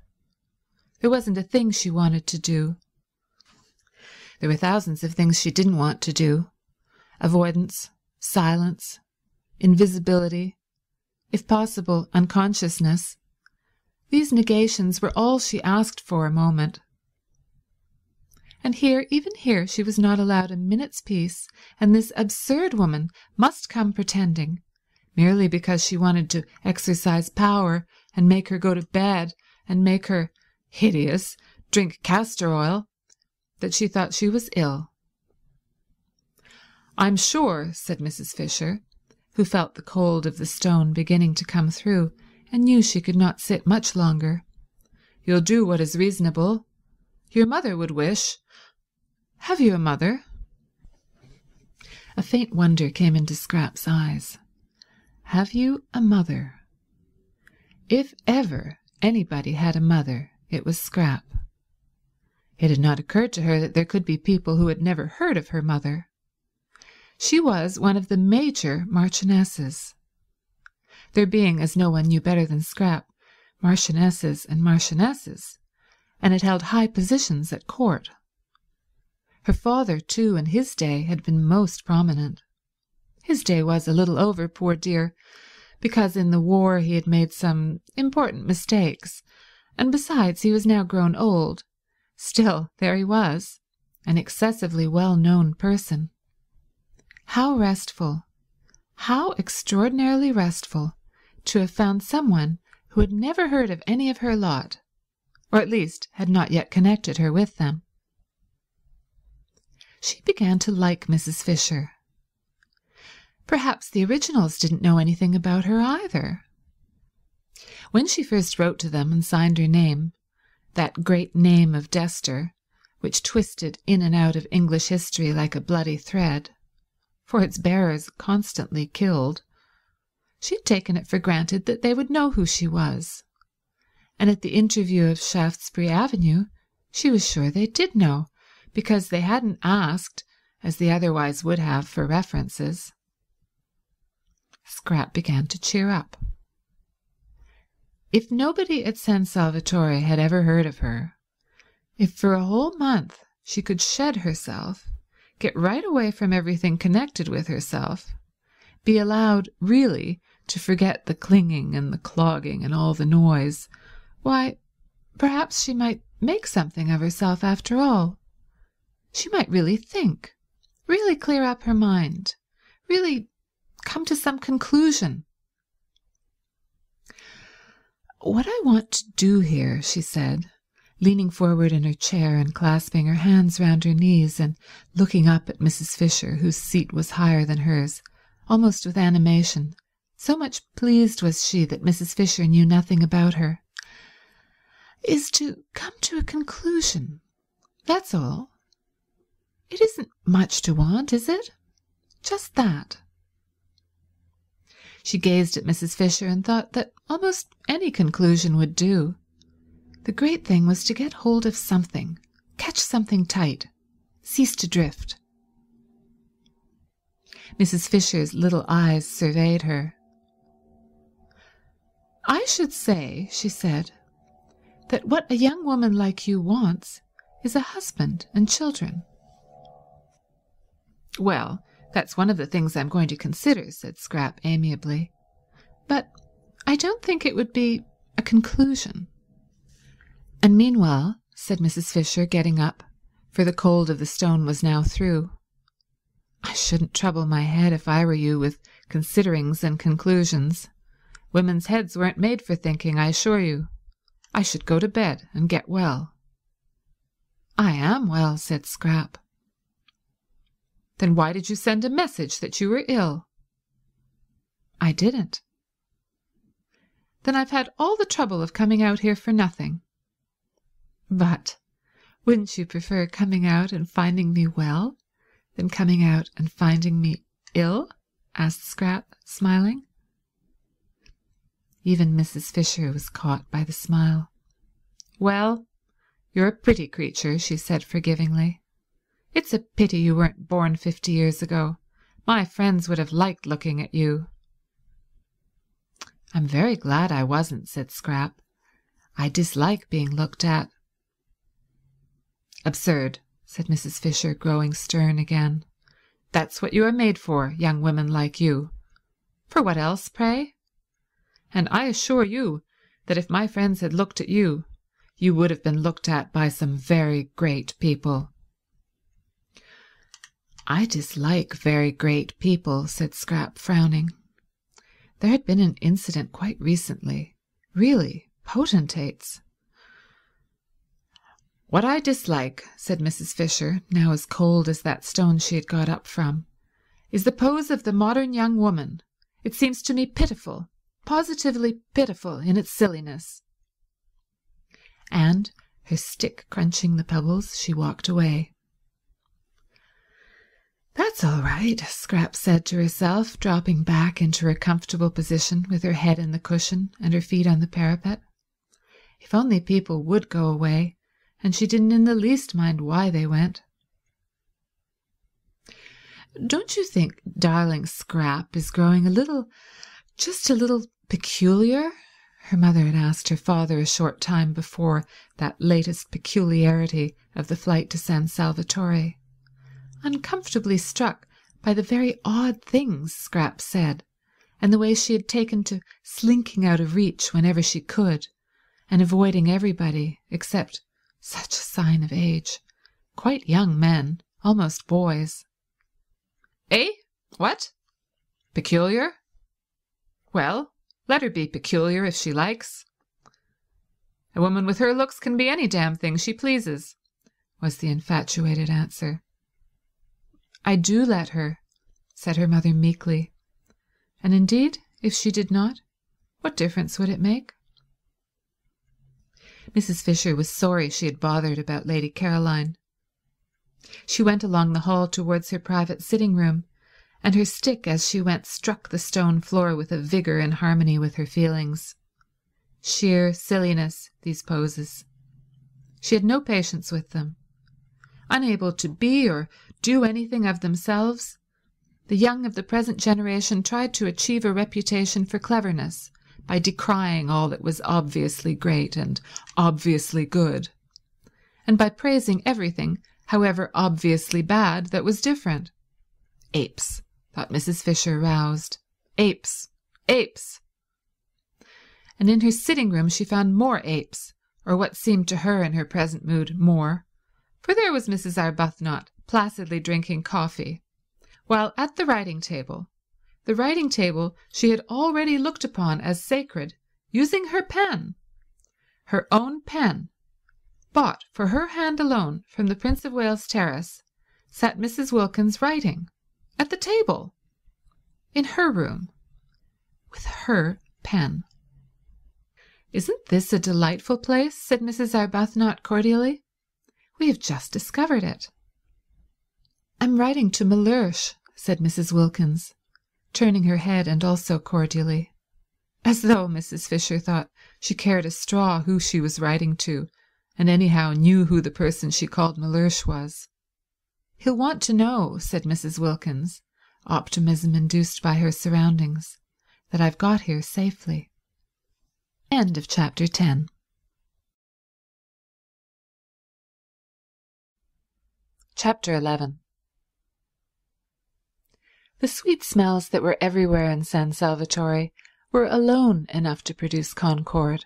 There wasn't a thing she wanted to do. There were thousands of things she didn't want to do. Avoidance, silence, invisibility, if possible, unconsciousness. These negations were all she asked for a moment. And here, even here, she was not allowed a minute's peace, and this absurd woman must come pretending, merely because she wanted to exercise power and make her go to bed and make her, hideous, drink castor oil, that she thought she was ill. "I'm sure," said Mrs. Fisher, who felt the cold of the stone beginning to come through and knew she could not sit much longer, "you'll do what is reasonable. Your mother would wish—" "Have you a mother?" A faint wonder came into Scrap's eyes. Have you a mother? If ever anybody had a mother, it was Scrap. It had not occurred to her that there could be people who had never heard of her mother. She was one of the major marchionesses. There being, as no one knew better than Scrap, marchionesses and marchionesses, and had held high positions at court. Her father, too, in his day had been most prominent. His day was a little over, poor dear, because in the war he had made some important mistakes, and besides he was now grown old. Still, there he was, an excessively well-known person. How restful, how extraordinarily restful, to have found someone who had never heard of any of her lot, or at least had not yet connected her with them. She began to like Mrs. Fisher. Perhaps the originals didn't know anything about her either. When she first wrote to them and signed her name, that great name of Dester, which twisted in and out of English history like a bloody thread, for its bearers constantly killed, she had taken it for granted that they would know who she was. And at the interview of Shaftesbury Avenue she was sure they did know, because they hadn't asked, as they otherwise would have, for references. Scrap began to cheer up. If nobody at San Salvatore had ever heard of her, if for a whole month she could shed herself, get right away from everything connected with herself, be allowed really to forget the clinging and the clogging and all the noise, why, perhaps she might make something of herself after all. She might really think, really clear up her mind, really come to some conclusion. "What I want to do here," she said, leaning forward in her chair and clasping her hands round her knees and looking up at Mrs. Fisher, whose seat was higher than hers, almost with animation, so much pleased was she that Mrs. Fisher knew nothing about her, "is to come to a conclusion. That's all. It isn't much to want, is it? Just that." She gazed at Mrs. Fisher and thought that almost any conclusion would do. The great thing was to get hold of something, catch something tight, cease to drift. Mrs. Fisher's little eyes surveyed her. "I should say," she said, "that what a young woman like you wants is a husband and children." "Well, that's one of the things I'm going to consider," said Scrap amiably. "But I don't think it would be a conclusion." "And meanwhile," said Mrs. Fisher, getting up, for the cold of the stone was now through, "I shouldn't trouble my head if I were you with considerings and conclusions. Women's heads weren't made for thinking, I assure you. I should go to bed and get well." "I am well," said Scrap. "Then why did you send a message that you were ill?" "I didn't." "Then I've had all the trouble of coming out here for nothing." "But wouldn't you prefer coming out and finding me well than coming out and finding me ill?" asked Scrap, smiling. Even Mrs. Fisher was caught by the smile. "Well, you're a pretty creature," she said forgivingly. "It's a pity you weren't born 50 years ago. My friends would have liked looking at you." "I'm very glad I wasn't," said Scrap. "I dislike being looked at." "Absurd," said Mrs. Fisher, growing stern again. "That's what you are made for, young women like you. For what else, pray? And I assure you that if my friends had looked at you, you would have been looked at by some very great people." "I dislike very great people," said Scrap, frowning. There had been an incident quite recently. Really, potentates. "What I dislike," said Mrs. Fisher, now as cold as that stone she had got up from, "is the pose of the modern young woman. It seems to me pitiful, positively pitiful in its silliness." And, her stick crunching the pebbles, she walked away. "That's all right," Scrap said to herself, dropping back into her comfortable position with her head in the cushion and her feet on the parapet. If only people would go away, and she didn't in the least mind why they went. "Don't you think darling Scrap is growing just a little peculiar?" her mother had asked her father a short time before that latest peculiarity of the flight to San Salvatore, uncomfortably struck by the very odd things Scrap said, and the way she had taken to slinking out of reach whenever she could, and avoiding everybody except, such a sign of age, quite young men, almost boys. "Eh? What? Peculiar? Well, let her be peculiar if she likes. A woman with her looks can be any damn thing she pleases," was the infatuated answer. "I do let her," said her mother meekly. And indeed, if she did not, what difference would it make? Mrs. Fisher was sorry she had bothered about Lady Caroline. She went along the hall towards her private sitting-room, and her stick as she went struck the stone floor with a vigour in harmony with her feelings. Sheer silliness, these poses. She had no patience with them. Unable to be or do anything of themselves, the young of the present generation tried to achieve a reputation for cleverness by decrying all that was obviously great and obviously good, and by praising everything, however obviously bad, that was different. Apes, thought Mrs. Fisher, roused. Apes, apes. And in her sitting-room she found more apes, or what seemed to her in her present mood more, for there was Mrs. Arbuthnot placidly drinking coffee, while at the writing table she had already looked upon as sacred, using her pen, her own pen, bought for her hand alone from the Prince of Wales Terrace, sat Mrs. Wilkins writing, at the table, in her room, with her pen. "Isn't this a delightful place?" said Mrs. Arbuthnot cordially. "We have just discovered it." "I'm writing to Mellersh," said Mrs. Wilkins, turning her head and also cordially, as though, Mrs. Fisher thought, she cared a straw who she was writing to, and anyhow knew who the person she called Mellersh was. "He'll want to know," said Mrs. Wilkins, optimism induced by her surroundings, "that I've got here safely." End of chapter 10. Chapter 11. The sweet smells that were everywhere in San Salvatore were alone enough to produce concord.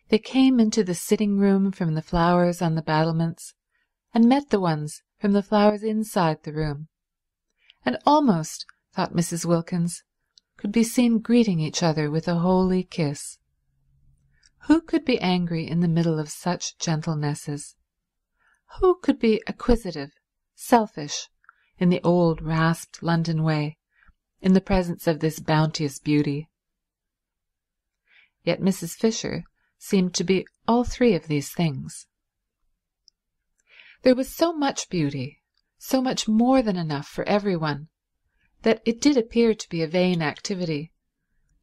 They came into the sitting-room from the flowers on the battlements, and met the ones from the flowers inside the room, and almost, thought Mrs. Wilkins, could be seen greeting each other with a holy kiss. Who could be angry in the middle of such gentlenesses? Who could be acquisitive, selfish, in the old rasped London way, in the presence of this bounteous beauty? Yet Mrs. Fisher seemed to be all three of these things. There was so much beauty, so much more than enough for everyone, that it did appear to be a vain activity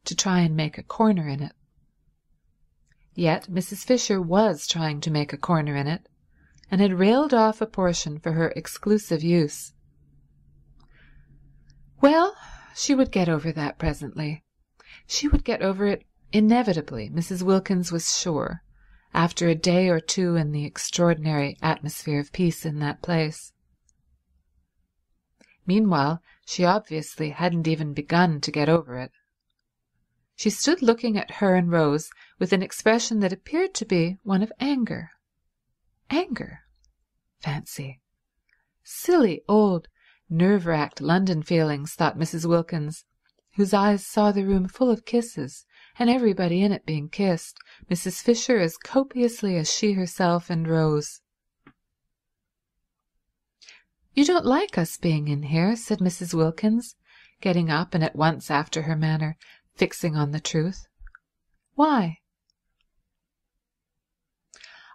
to try and make a corner in it. Yet Mrs. Fisher was trying to make a corner in it, and had railed off a portion for her exclusive use. Well, she would get over that presently. She would get over it inevitably, Mrs. Wilkins was sure, after a day or two in the extraordinary atmosphere of peace in that place. Meanwhile, she obviously hadn't even begun to get over it. She stood looking at her and Rose with an expression that appeared to be one of anger. Anger. Fancy. Silly, old, nerve-racked London feelings, thought Mrs. Wilkins, whose eyes saw the room full of kisses, and everybody in it being kissed, Mrs. Fisher as copiously as she herself and Rose. "You don't like us being in here," said Mrs. Wilkins, getting up and at once, after her manner, fixing on the truth. "Why?"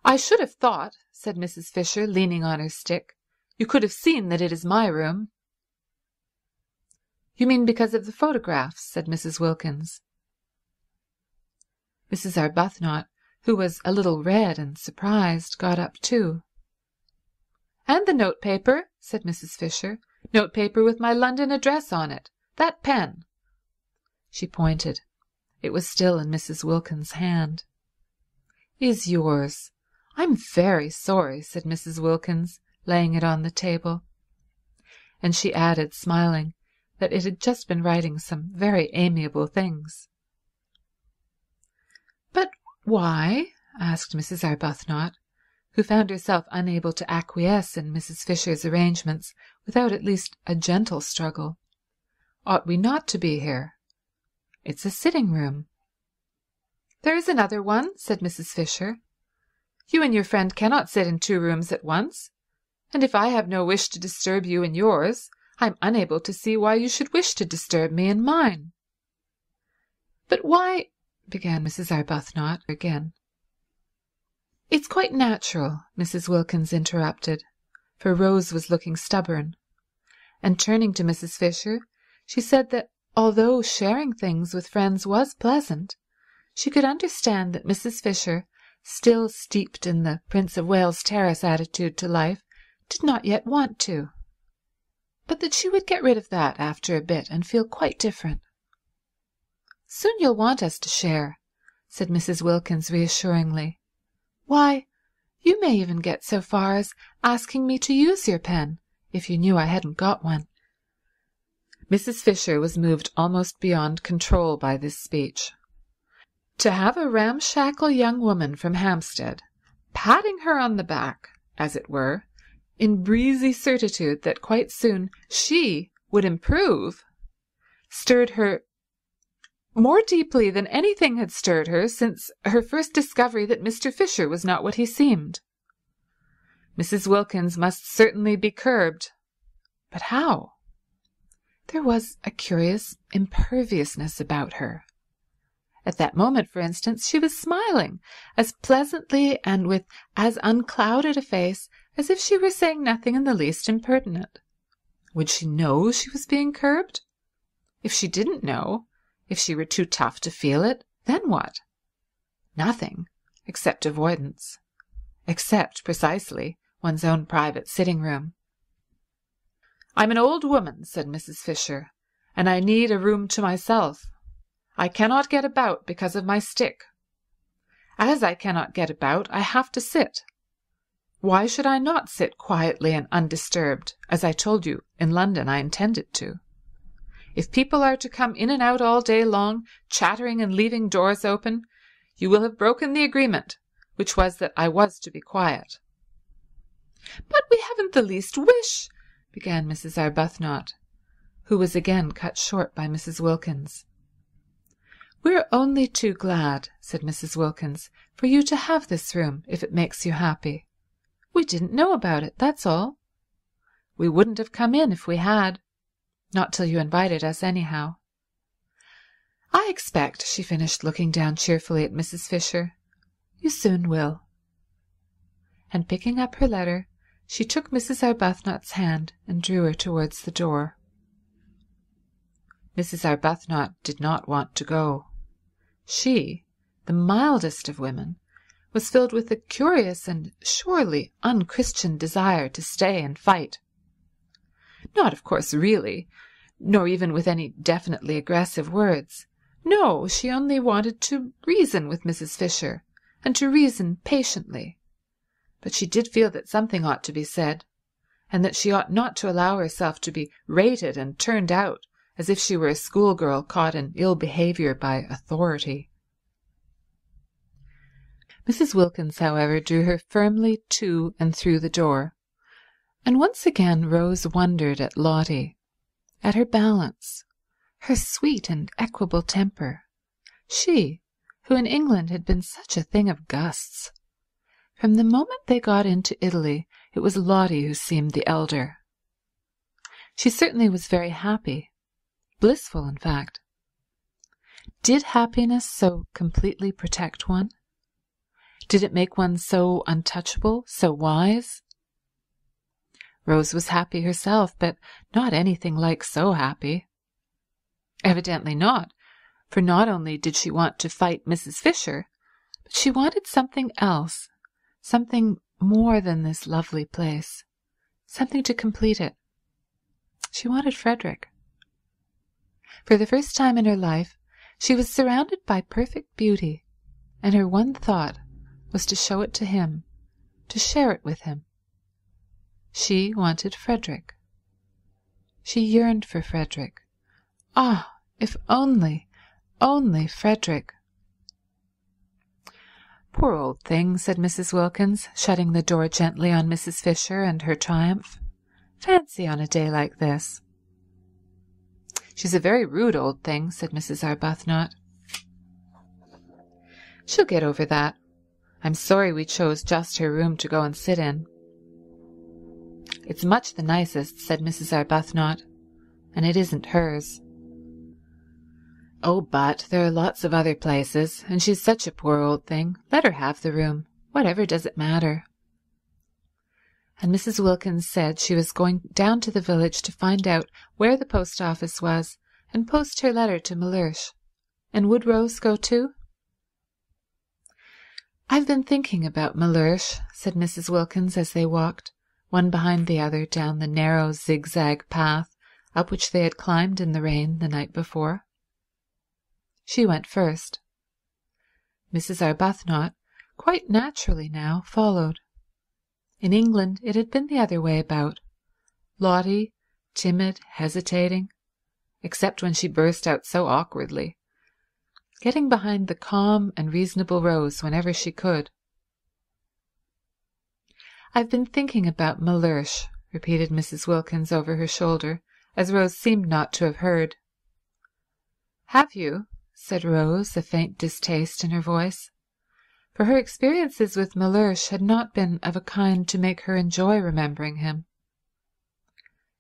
"I should have thought," said Mrs. Fisher, leaning on her stick, "you could have seen that it is my room." "You mean because of the photographs," said Mrs. Wilkins. Mrs. Arbuthnot, who was a little red and surprised, got up too. "And the notepaper," said Mrs. Fisher. "Notepaper with my London address on it. That pen." She pointed. It was still in Mrs. Wilkins' hand. "Is yours. I'm very sorry," said Mrs. Wilkins, laying it on the table. And she added, smiling, that it had just been writing some very amiable things. "But why?" asked Mrs. Arbuthnot, who found herself unable to acquiesce in Mrs. Fisher's arrangements without at least a gentle struggle. "Ought we not to be here? It's a sitting-room." "There is another one," said Mrs. Fisher. "You and your friend cannot sit in 2 rooms at once, and if I have no wish to disturb you in yours, I'm unable to see why you should wish to disturb me in mine." "But why—" began Mrs. Arbuthnot again. "It's quite natural," Mrs. Wilkins interrupted, for Rose was looking stubborn, and turning to Mrs. Fisher, she said that although sharing things with friends was pleasant, she could understand that Mrs. Fisher, still steeped in the Prince of Wales Terrace attitude to life, did not yet want to, but that she would get rid of that after a bit and feel quite different. "Soon you'll want us to share," said Mrs. Wilkins reassuringly. "Why, you may even get so far as asking me to use your pen, if you knew I hadn't got one." Mrs. Fisher was moved almost beyond control by this speech. To have a ramshackle young woman from Hampstead patting her on the back, as it were, in breezy certitude that quite soon she would improve, stirred her more deeply than anything had stirred her since her first discovery that Mr. Fisher was not what he seemed. Mrs. Wilkins must certainly be curbed. But how? There was a curious imperviousness about her. At that moment, for instance, she was smiling as pleasantly and with as unclouded a face as if she were saying nothing in the least impertinent. Would she know she was being curbed? If she didn't know, if she were too tough to feel it, then what? Nothing, except avoidance. Except, precisely, one's own private sitting-room. "I'm an old woman," said Mrs. Fisher, "and I need a room to myself. I cannot get about because of my stick. As I cannot get about, I have to sit. Why should I not sit quietly and undisturbed, as I told you in London I intended to? If people are to come in and out all day long, chattering and leaving doors open, you will have broken the agreement, which was that I was to be quiet." "But we haven't the least wish—" began Mrs. Arbuthnot, who was again cut short by Mrs. Wilkins. "We're only too glad," said Mrs. Wilkins, "for you to have this room, if it makes you happy. We didn't know about it, that's all. We wouldn't have come in if we had. Not till you invited us, anyhow. I expect," she finished, looking down cheerfully at Mrs. Fisher, "you soon will." And picking up her letter, she took Mrs. Arbuthnot's hand and drew her towards the door. Mrs. Arbuthnot did not want to go. She, the mildest of women, was filled with a curious and surely unchristian desire to stay and fight. Not, of course, really, nor even with any definitely aggressive words. No, she only wanted to reason with Mrs. Fisher and to reason patiently, but she did feel that something ought to be said, and that she ought not to allow herself to be rated and turned out as if she were a schoolgirl caught in ill behaviour by authority. Mrs. Wilkins, however, drew her firmly to and through the door, and once again Rose wondered at Lottie, at her balance, her sweet and equable temper, she who in England had been such a thing of gusts. From the moment they got into Italy it was Lottie who seemed the elder. She certainly was very happy, blissful in fact. Did happiness so completely protect one? Did it make one so untouchable, so wise? Rose was happy herself, but not anything like so happy. Evidently not, for not only did she want to fight Mrs. Fisher, but she wanted something else, something more than this lovely place, something to complete it. She wanted Frederick. For the first time in her life she was surrounded by perfect beauty, and her one thought was to show it to him, to share it with him. She wanted Frederick. She yearned for Frederick. Ah, if only Frederick. Poor old thing, said Mrs. Wilkins, shutting the door gently on Mrs. Fisher and her triumph. Fancy on a day like this. She's a very rude old thing, said Mrs. Arbuthnot. She'll get over that. I'm sorry we chose just her room to go and sit in. It's much the nicest, said Mrs. Arbuthnot, and it isn't hers. Oh, but there are lots of other places, and she's such a poor old thing. Let her have the room. Whatever does it matter? And Mrs. Wilkins said she was going down to the village to find out where the post office was and post her letter to Mellersh. And would Rose go too? I've been thinking about Mellersh, said Mrs. Wilkins as they walked, one behind the other, down the narrow zigzag path up which they had climbed in the rain the night before. She went first. Mrs. Arbuthnot, quite naturally now, followed. In England it had been the other way about. Lottie, timid, hesitating, except when she burst out so awkwardly, getting behind the calm and reasonable Rose whenever she could. I've been thinking about Mellersh, repeated Mrs. Wilkins over her shoulder, as Rose seemed not to have heard. Have you? Said Rose, a faint distaste in her voice, for her experiences with Mellersh had not been of a kind to make her enjoy remembering him.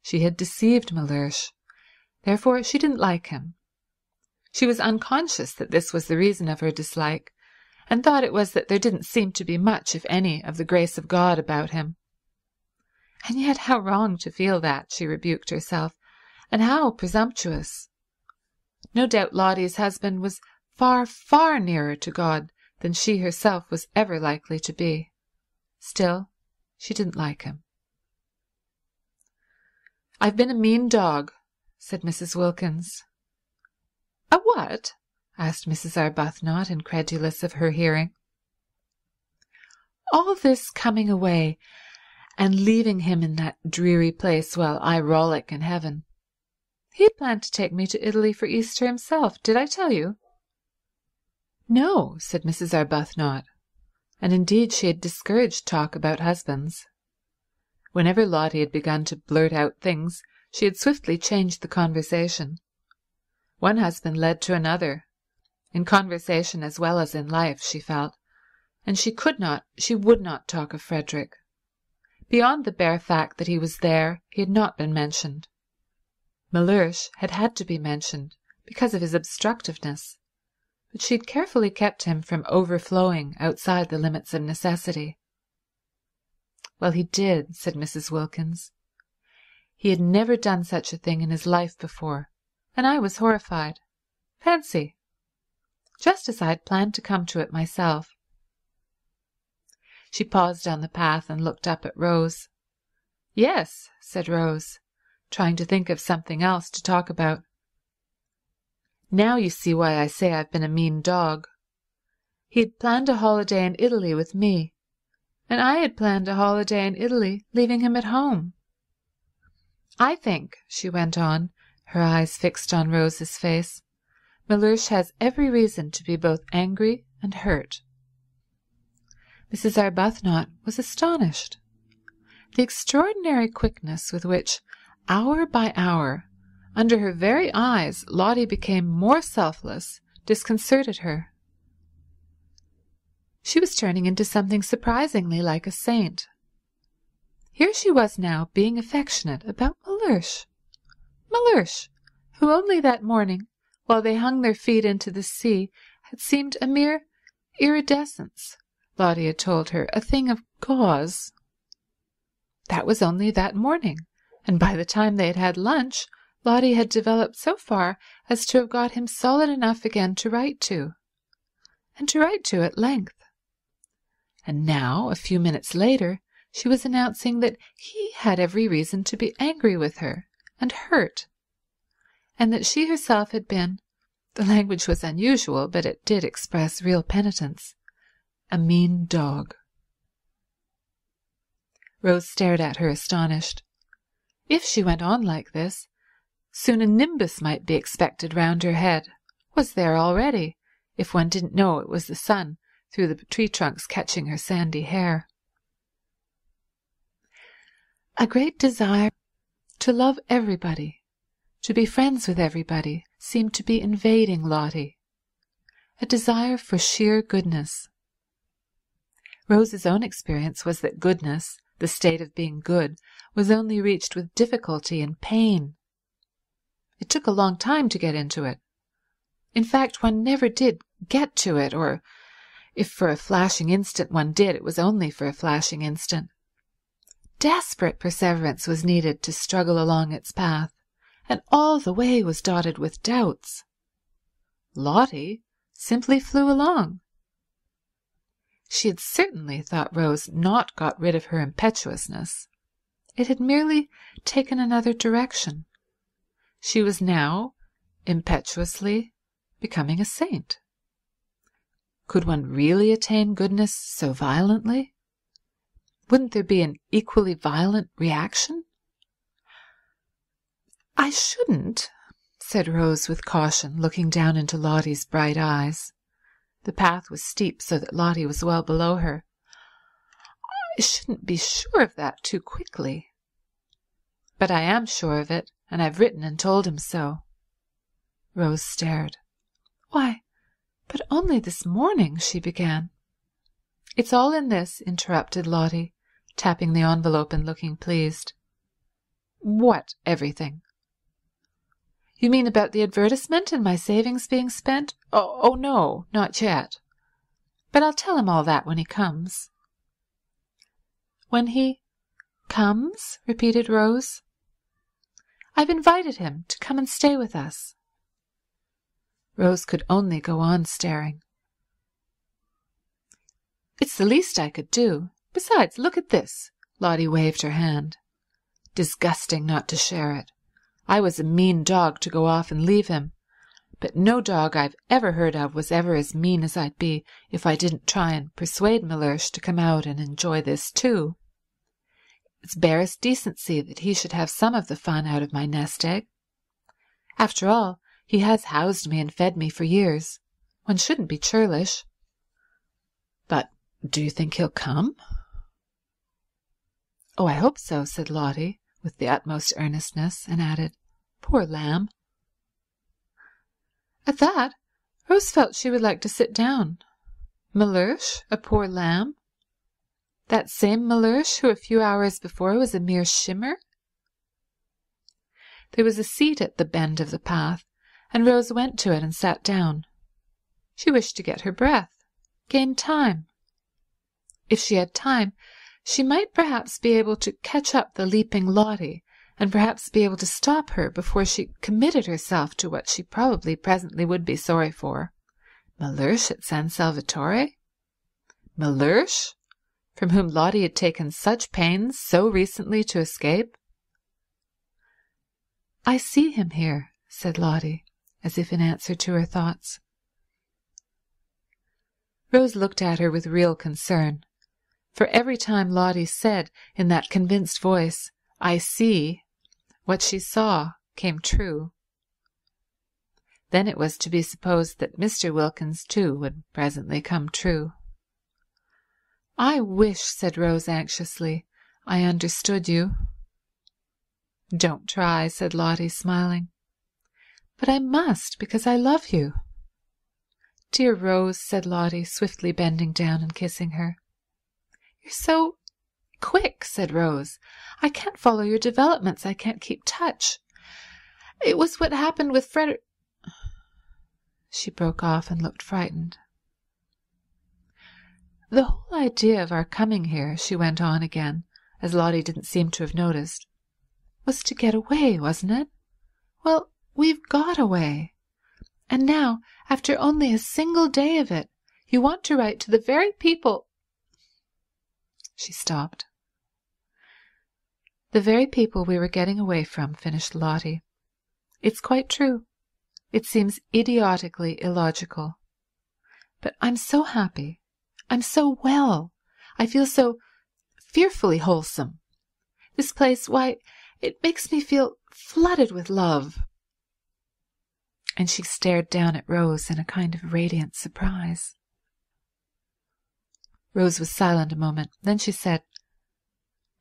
She had deceived Mellersh, therefore she didn't like him. She was unconscious that this was the reason of her dislike, and thought it was that there didn't seem to be much, if any, of the grace of God about him. And yet how wrong to feel that, she rebuked herself, and how presumptuous. No doubt Lottie's husband was far, far nearer to God than she herself was ever likely to be. Still, she didn't like him. I've been a mean dog, said Mrs. Wilkins. A what? Asked Mrs. Arbuthnot, incredulous of her hearing. All this coming away and leaving him in that dreary place while I rollick in heaven. He had planned to take me to Italy for Easter himself, did I tell you? No, said Mrs. Arbuthnot, and indeed she had discouraged talk about husbands. Whenever Lottie had begun to blurt out things, she had swiftly changed the conversation. One husband led to another, in conversation as well as in life, she felt, and she would not talk of Frederick. Beyond the bare fact that he was there, he had not been mentioned. Mellersh had had to be mentioned because of his obstructiveness, but she had carefully kept him from overflowing outside the limits of necessity. Well, he did, said Mrs. Wilkins. He had never done such a thing in his life before, and I was horrified. Fancy! Just as I had planned to come to it myself. She paused on the path and looked up at Rose. Yes, said Rose, trying to think of something else to talk about. Now you see why I say I've been a mean dog. He had planned a holiday in Italy with me, and I had planned a holiday in Italy, leaving him at home. I think," she went on, her eyes fixed on Rose's face, "Mellersh has every reason to be both angry and hurt." Mrs. Arbuthnot was astonished. The extraordinary quickness with which, hour by hour, under her very eyes, Lotty became more selfless disconcerted her. She was turning into something surprisingly like a saint. Here she was now being affectionate about Mellersh. Mellersh, who only that morning, while they hung their feet into the sea, had seemed a mere iridescence, Lotty had told her, a thing of gauze. That was only that morning, and by the time they had had lunch, Lotty had developed so far as to have got him solid enough again to write to, and to write to at length. And now, a few minutes later, she was announcing that he had every reason to be angry with her and hurt, and that she herself had been, the language was unusual, but it did express real penitence, a mean dog. Rose stared at her astonished. If she went on like this, soon a nimbus might be expected round her head, was there already, if one didn't know it was the sun through the tree trunks catching her sandy hair. A great desire to love everybody, to be friends with everybody, seemed to be invading Lotty, a desire for sheer goodness. Rose's own experience was that goodness, the state of being good, was only reached with difficulty and pain. It took a long time to get into it. In fact, one never did get to it, or if for a flashing instant one did, it was only for a flashing instant. Desperate perseverance was needed to struggle along its path, and all the way was dotted with doubts. Lotty simply flew along. She had certainly, thought Rose, not got rid of her impetuousness. It had merely taken another direction. She was now, impetuously, becoming a saint. Could one really attain goodness so violently? Wouldn't there be an equally violent reaction? "I shouldn't," said Rose with caution, looking down into Lotty's bright eyes. The path was steep so that Lotty was well below her. "I shouldn't be sure of that too quickly." "But I am sure of it, and I've written and told him so." Rose stared. "Why, but only this morning," she began. "It's all in this," interrupted Lotty, tapping the envelope and looking pleased. "What, everything?" "You mean about the advertisement and my savings being spent? Oh, no, not yet. But I'll tell him all that when he comes." "When he comes?" repeated Rose. "I've invited him to come and stay with us." Rose could only go on staring. "It's the least I could do. Besides, look at this." Lotty waved her hand. "Disgusting not to share it. I was a mean dog to go off and leave him, but no dog I've ever heard of was ever as mean as I'd be if I didn't try and persuade Mellersh to come out and enjoy this too. It's barest decency that he should have some of the fun out of my nest egg. After all, he has housed me and fed me for years. One shouldn't be churlish. But do you think he'll come?" "Oh, I hope so," said Lotty with the utmost earnestness, and added, "Poor lamb." At that, Rose felt she would like to sit down. Mellersh, a poor lamb? That same Mellersh who a few hours before was a mere shimmer? There was a seat at the bend of the path, and Rose went to it and sat down. She wished to get her breath, gain time. If she had time, she might perhaps be able to catch up the leaping Lotty, and perhaps be able to stop her before she committed herself to what she probably presently would be sorry for. Mellersh at San Salvatore? Mellersh, from whom Lotty had taken such pains so recently to escape? "I see him here," said Lotty, as if in answer to her thoughts. Rose looked at her with real concern, for every time Lottie said in that convinced voice, "I see," what she saw came true. Then it was to be supposed that Mr. Wilkins too would presently come true. "I wish," said Rose anxiously, "I understood you." "Don't try," said Lottie, smiling. "But I must, because I love you." "Dear Rose," said Lottie, swiftly bending down and kissing her. "You're so quick," said Rose. "I can't follow your developments. I can't keep touch. It was what happened with Frederick—" She broke off and looked frightened. "The whole idea of our coming here," she went on again, as Lottie didn't seem to have noticed, "was to get away, wasn't it? Well, we've got away. And now, after only a single day of it, you want to write to the very people—" She stopped. "The very people we were getting away from," finished Lottie. "It's quite true. It seems idiotically illogical. But I'm so happy. I'm so well. I feel so fearfully wholesome. This place, why, it makes me feel flooded with love." And she stared down at Rose in a kind of radiant surprise. Rose was silent a moment. Then she said,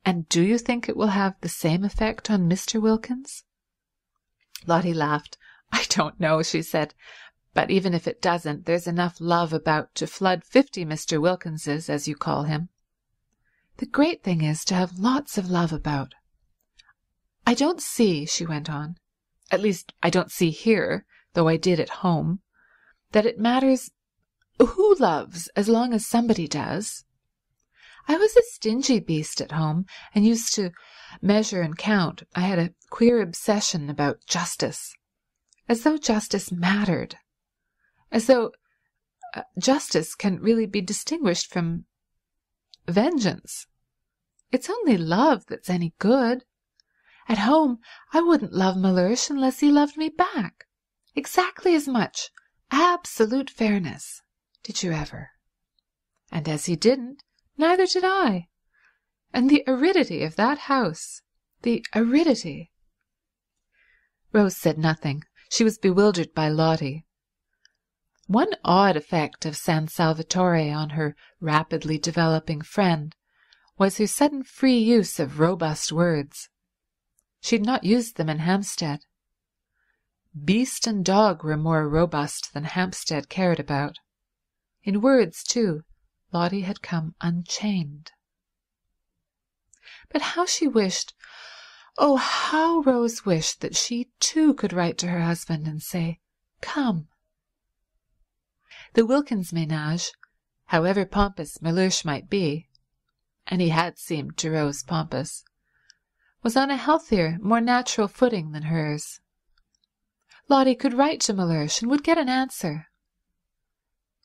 "And do you think it will have the same effect on Mr. Wilkins?" Lottie laughed. "I don't know," she said. "But even if it doesn't, there's enough love about to flood 50 Mr. Wilkinses, as you call him. The great thing is to have lots of love about. I don't see," she went on, "at least I don't see here, though I did at home, that it matters who loves as long as somebody does. I was a stingy beast at home and used to measure and count. I had a queer obsession about justice, as though justice mattered, as though justice can really be distinguished from vengeance. It's only love that's any good. At home I wouldn't love Mellersh unless he loved me back. Exactly as much. Absolute fairness. Did you ever? And as he didn't, neither did I. And the aridity of that house, the aridity—" Rose said nothing. She was bewildered by Lottie. One odd effect of San Salvatore on her rapidly developing friend was her sudden free use of robust words. She had not used them in Hampstead. Beast and dog were more robust than Hampstead cared about. In words, too, Lottie had come unchained. But how she wished, oh, how Rose wished that she too could write to her husband and say, "Come." The Wilkins ménage, however pompous Mellersh might be, and he had seemed to Rose pompous, was on a healthier, more natural footing than hers. Lottie could write to Mellersh and would get an answer.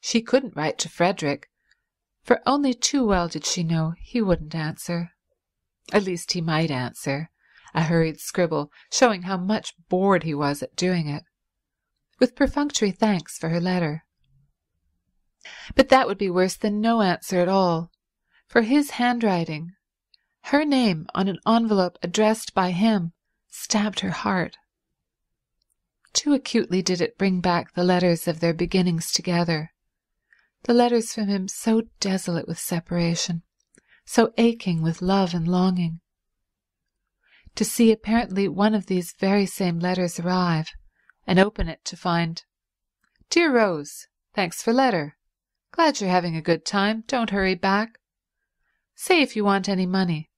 She couldn't write to Frederick, for only too well did she know he wouldn't answer. At least he might answer, a hurried scribble showing how much bored he was at doing it, with perfunctory thanks for her letter. But that would be worse than no answer at all, for his handwriting, her name on an envelope addressed by him, stabbed her heart. Too acutely did it bring back the letters of their beginnings together, the letters from him so desolate with separation, so aching with love and longing. To see apparently one of these very same letters arrive, and open it to find, "Dear Rose, thanks for letter. Glad you're having a good time. Don't hurry back. Say if you want any money.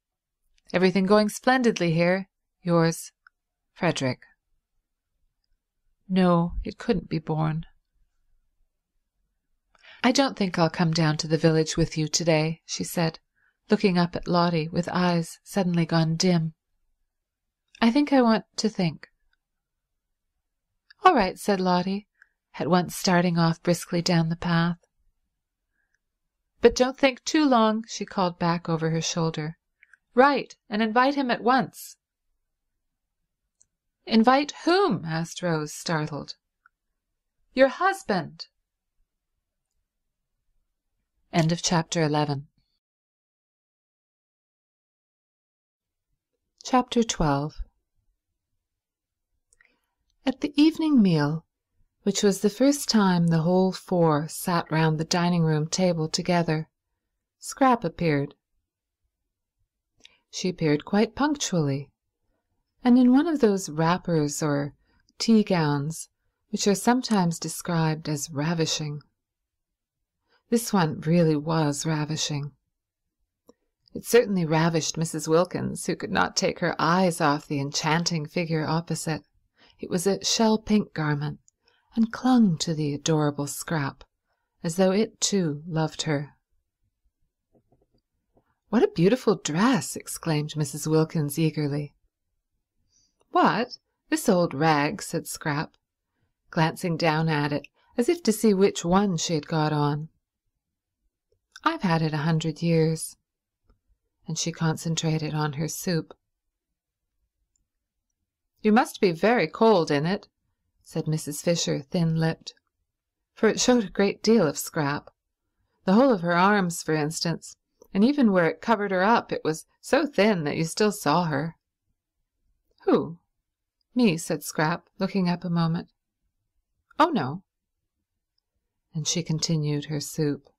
Everything going splendidly here. Yours, Frederick." No, it couldn't be borne. "I don't think I'll come down to the village with you today," she said, looking up at Lottie with eyes suddenly gone dim. "I think I want to think." "All right," said Lottie, at once starting off briskly down the path. "But don't think too long," she called back over her shoulder. "Write and invite him at once." "Invite whom?" asked Rose, startled. "Your husband." End of chapter 11. Chapter 12. At the evening meal, which was the first time the whole four sat round the dining-room table together, Scrap appeared. She appeared quite punctually, and in one of those wrappers or tea-gowns which are sometimes described as ravishing. This one really was ravishing. It certainly ravished Mrs. Wilkins, who could not take her eyes off the enchanting figure opposite. It was a shell-pink garment, and clung to the adorable Scrap, as though it too loved her. "What a beautiful dress!" exclaimed Mrs. Wilkins eagerly. "What? This old rag," said Scrap, glancing down at it as if to see which one she had got on. "I've had it 100 years." And she concentrated on her soup. "You must be very cold in it," said Mrs. Fisher, thin-lipped, for it showed a great deal of Scrap. The whole of her arms, for instance, and even where it covered her up it was so thin that you still saw her. "Who? Me," said Scrap, looking up a moment. "Oh, no." And she continued her soup.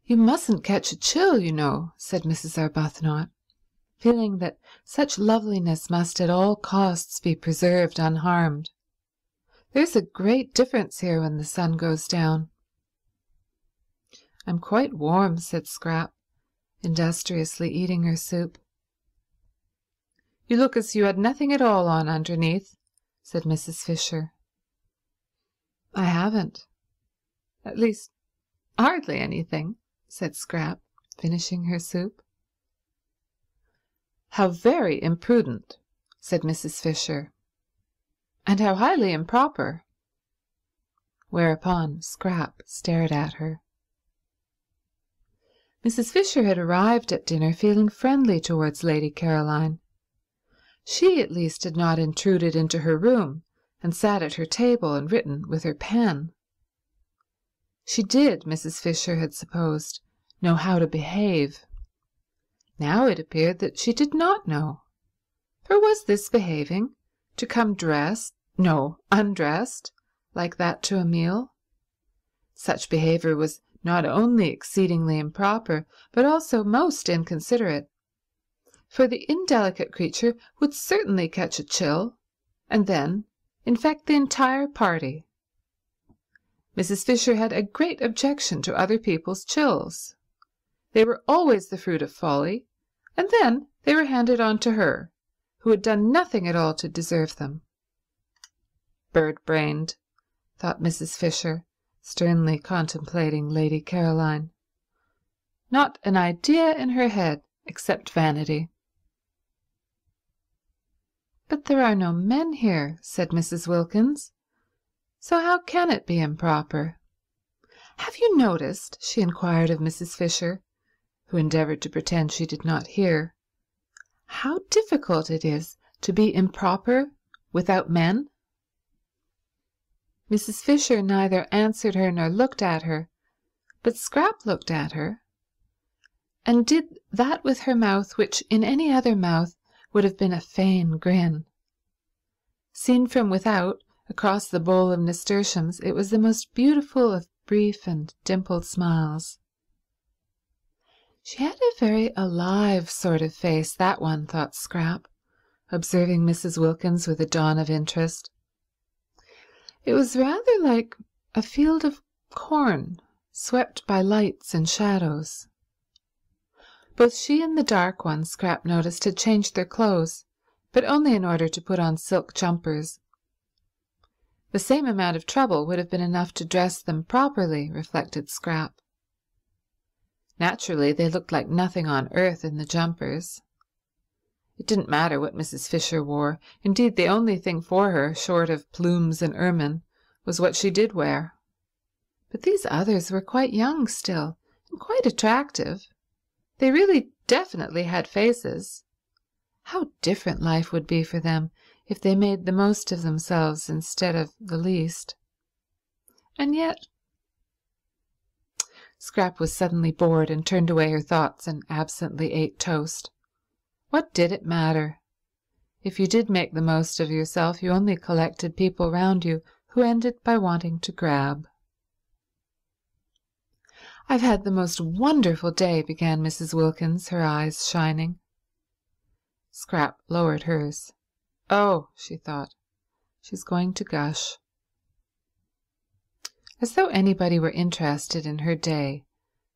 "You mustn't catch a chill, you know," said Mrs. Arbuthnot, feeling that such loveliness must at all costs be preserved unharmed. "There's a great difference here when the sun goes down." "I'm quite warm," said Scrap, industriously eating her soup. "You look as you had nothing at all on underneath," said Mrs. Fisher. "I haven't. At least, hardly anything," said Scrap, finishing her soup. "How very imprudent," said Mrs. Fisher. "And how highly improper." Whereupon Scrap stared at her. Mrs. Fisher had arrived at dinner feeling friendly towards Lady Caroline. She at least had not intruded into her room and sat at her table and written with her pen. She did, Mrs. Fisher had supposed, know how to behave. Now it appeared that she did not know. For was this behaving, to come dressed, no, undressed, like that to a meal? Such behaviour was not only exceedingly improper, but also most inconsiderate, for the indelicate creature would certainly catch a chill, and then infect the entire party. Mrs. Fisher had a great objection to other people's chills. They were always the fruit of folly, and then they were handed on to her, who had done nothing at all to deserve them. Bird-brained, thought Mrs. Fisher, sternly contemplating Lady Caroline. Not an idea in her head except vanity. "But there are no men here," said Mrs. Wilkins, "so how can it be improper? Have you noticed," she inquired of Mrs. Fisher, who endeavoured to pretend she did not hear, "how difficult it is to be improper without men?" Mrs. Fisher neither answered her nor looked at her, but Scrap looked at her, and did that with her mouth which in any other mouth would have been a feigned grin. Seen from without, across the bowl of nasturtiums, it was the most beautiful of brief and dimpled smiles. She had a very alive sort of face, that one, thought Scrap, observing Mrs. Wilkins with a dawn of interest. It was rather like a field of corn swept by lights and shadows. Both she and the dark one, Scrap noticed, had changed their clothes, but only in order to put on silk jumpers. The same amount of trouble would have been enough to dress them properly, reflected Scrap. Naturally, they looked like nothing on earth in the jumpers. It didn't matter what Mrs. Fisher wore. Indeed, the only thing for her, short of plumes and ermine, was what she did wear. But these others were quite young still, and quite attractive. They really definitely had faces. How different life would be for them if they made the most of themselves instead of the least. And yet Scrap was suddenly bored and turned away her thoughts and absently ate toast. What did it matter? If you did make the most of yourself, you only collected people round you who ended by wanting to grab. "I've had the most wonderful day," began Mrs. Wilkins, her eyes shining. Scrap lowered hers. Oh, she thought, she's going to gush. As though anybody were interested in her day,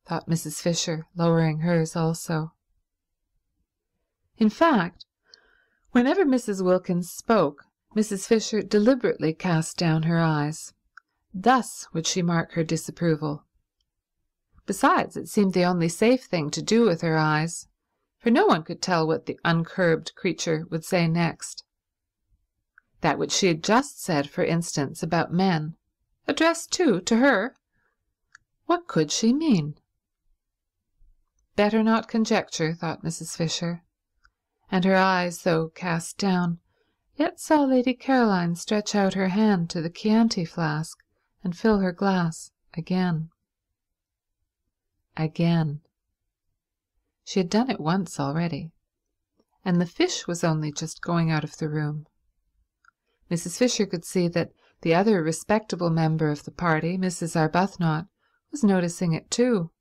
thought Mrs. Fisher, lowering hers also. In fact, whenever Mrs. Wilkins spoke, Mrs. Fisher deliberately cast down her eyes. Thus would she mark her disapproval. Besides, it seemed the only safe thing to do with her eyes, for no one could tell what the uncurbed creature would say next. That which she had just said, for instance, about men, addressed too to her, what could she mean? Better not conjecture, thought Mrs. Fisher, and her eyes, though cast down, yet saw Lady Caroline stretch out her hand to the Chianti flask and fill her glass again. Again. She had done it once already, and the fish was only just going out of the room. Mrs. Fisher could see that the other respectable member of the party, Mrs. Arbuthnot, was noticing it too.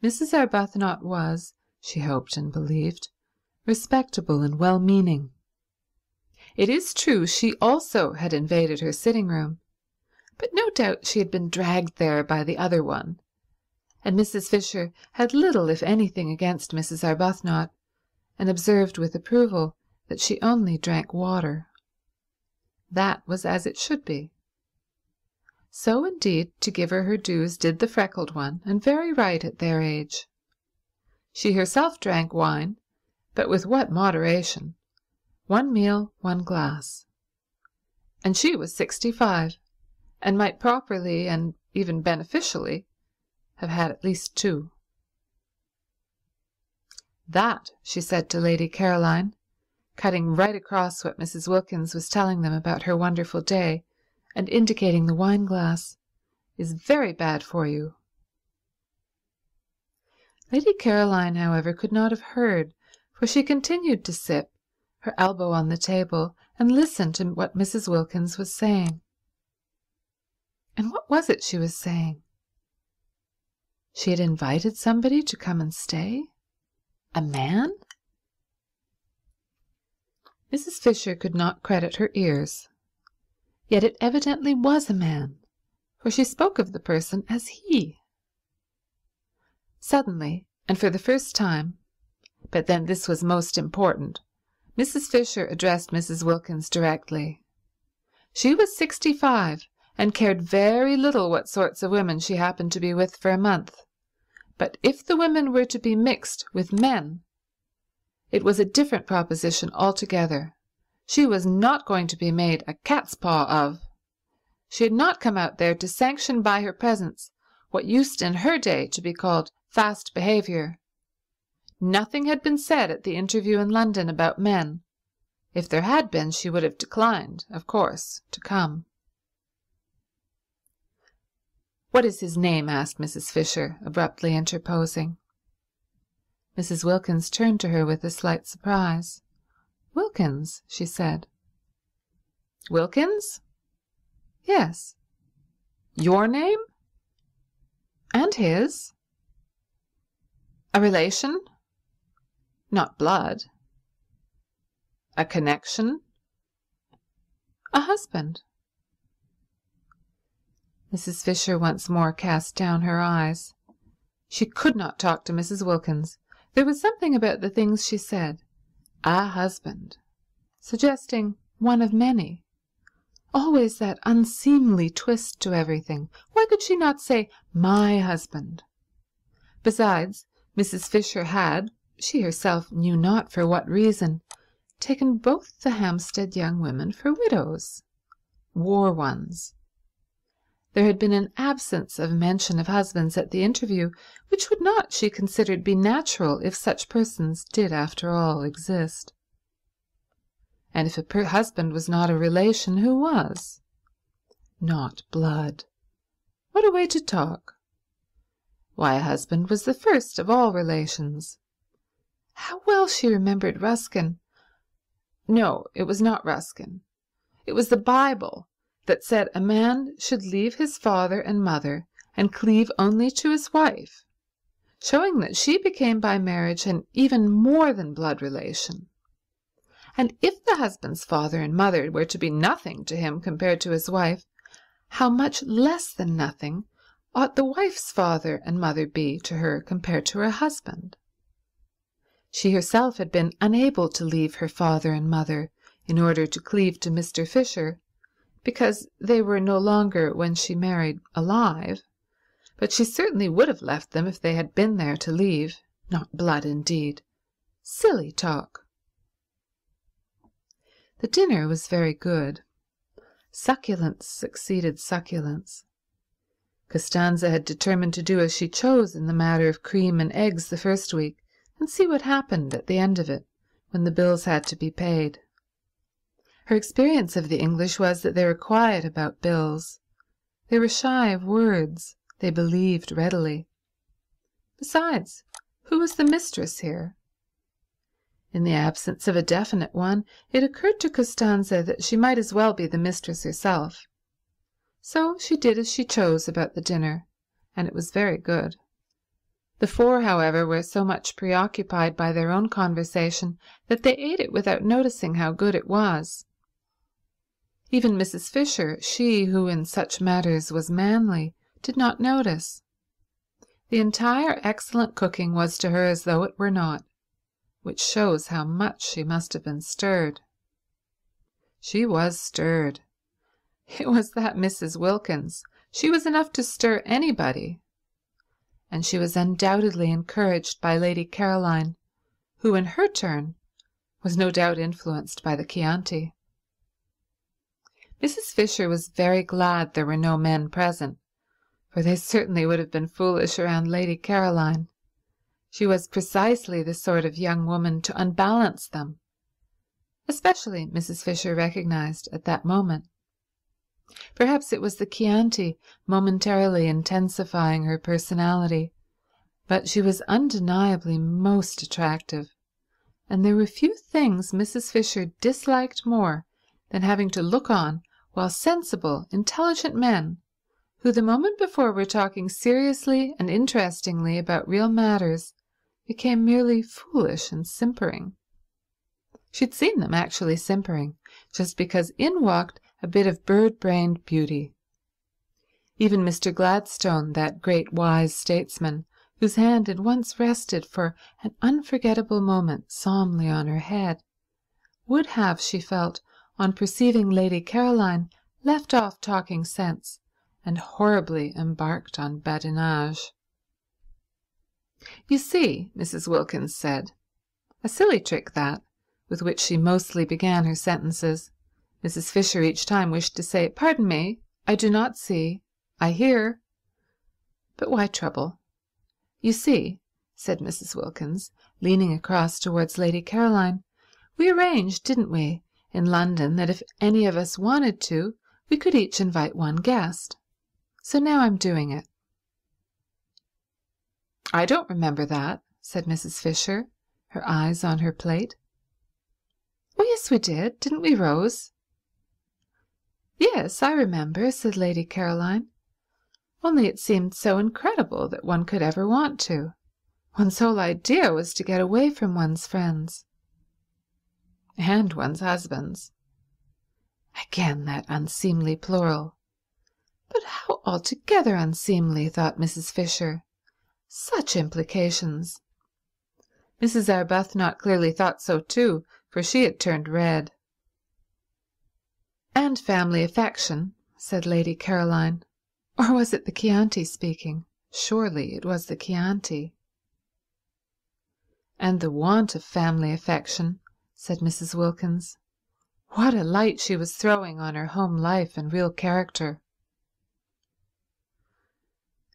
Mrs. Arbuthnot was, she hoped and believed, respectable and well-meaning. It is true she also had invaded her sitting-room, but no doubt she had been dragged there by the other one, and Mrs. Fisher had little, if anything, against Mrs. Arbuthnot, and observed with approval that she only drank water. That was as it should be. So, indeed, to give her her dues, did the freckled one, and very right at their age. She herself drank wine, but with what moderation. 1 meal, 1 glass. And she was 65, and might properly, and even beneficially, have had at least 2. "That," she said to Lady Caroline, cutting right across what Mrs. Wilkins was telling them about her wonderful day and indicating the wine-glass, "is very bad for you." Lady Caroline, however, could not have heard, for she continued to sip, her elbow on the table, and listen to what Mrs. Wilkins was saying. And what was it she was saying? She had invited somebody to come and stay? A man? Mrs. Fisher could not credit her ears. Yet it evidently was a man, for she spoke of the person as he. Suddenly, and for the first time, but then this was most important, Mrs. Fisher addressed Mrs. Wilkins directly. She was 65 and cared very little what sorts of women she happened to be with for a month, but if the women were to be mixed with men, it was a different proposition altogether. She was not going to be made a cat's paw of. She had not come out there to sanction by her presence what used in her day to be called fast behaviour. Nothing had been said at the interview in London about men. If there had been, she would have declined, of course, to come. "What is his name?" asked Mrs. Fisher, abruptly interposing. Mrs. Wilkins turned to her with a slight surprise. "Wilkins," she said. "Wilkins?" "Yes." "Your name?" "And his." "A relation?" "Not blood." "A connection?" "A husband." Mrs. Fisher once more cast down her eyes. She could not talk to Mrs. Wilkins. There was something about the things she said. A husband, suggesting one of many. Always that unseemly twist to everything. Why could she not say my husband? Besides, Mrs. Fisher had, she herself knew not for what reason, taken both the Hampstead young women for widows. War ones. There had been an absence of mention of husbands at the interview, which would not, she considered, be natural if such persons did after all exist. And if a husband was not a relation, who was? Not blood. What a way to talk. Why, a husband was the first of all relations. How well she remembered Ruskin. No, it was not Ruskin. It was the Bible that said a man should leave his father and mother and cleave only to his wife, showing that she became by marriage an even more than blood relation. And if the husband's father and mother were to be nothing to him compared to his wife, how much less than nothing ought the wife's father and mother be to her compared to her husband? She herself had been unable to leave her father and mother in order to cleave to Mr. Fisher, because they were no longer, when she married, alive, but she certainly would have left them if they had been there to leave. Not blood, indeed. Silly talk. The dinner was very good. Succulence succeeded succulence. Costanza had determined to do as she chose in the matter of cream and eggs the first week, and see what happened at the end of it, when the bills had to be paid. Her experience of the English was that they were quiet about bills. They were shy of words. They believed readily. Besides, who was the mistress here? In the absence of a definite one, it occurred to Costanza that she might as well be the mistress herself. So she did as she chose about the dinner, and it was very good. The four, however, were so much preoccupied by their own conversation that they ate it without noticing how good it was. Even Mrs. Fisher, she who in such matters was manly, did not notice. The entire excellent cooking was to her as though it were not, which shows how much she must have been stirred. She was stirred. It was that Mrs. Wilkins. She was enough to stir anybody. And she was undoubtedly encouraged by Lady Caroline, who in her turn was no doubt influenced by the Chianti. Mrs. Fisher was very glad there were no men present, for they certainly would have been foolish around Lady Caroline. She was precisely the sort of young woman to unbalance them, especially, Mrs. Fisher recognized at that moment. Perhaps it was the Chianti momentarily intensifying her personality, but she was undeniably most attractive, and there were few things Mrs. Fisher disliked more than having to look on while sensible, intelligent men, who the moment before were talking seriously and interestingly about real matters, became merely foolish and simpering. She'd seen them actually simpering, just because in walked a bit of bird-brained beauty. Even Mr. Gladstone, that great wise statesman, whose hand had once rested for an unforgettable moment solemnly on her head, would have, she felt, on perceiving Lady Caroline, left off talking sense and horribly embarked on badinage. "You see," Mrs. Wilkins said, a silly trick that, with which she mostly began her sentences. Mrs. Fisher each time wished to say, "Pardon me, I do not see. I hear." But why trouble? "You see," said Mrs. Wilkins, leaning across towards Lady Caroline, "we arranged, didn't we, in London, that if any of us wanted to, we could each invite one guest. So now I'm doing it." "I don't remember that," said Mrs. Fisher, her eyes on her plate. "Oh, yes, we did, didn't we, Rose?" "Yes, I remember," said Lady Caroline. "Only it seemed so incredible that one could ever want to. One's whole idea was to get away from one's friends." "And one's husbands." Again that unseemly plural. But how altogether unseemly, thought Mrs. Fisher. Such implications. Mrs. Arbuthnot clearly thought so too, for she had turned red. "And family affection," said Lady Caroline. Or was it the Chianti speaking? Surely it was the Chianti. "And the want of family affection," said Mrs. Wilkins. What a light she was throwing on her home life and real character.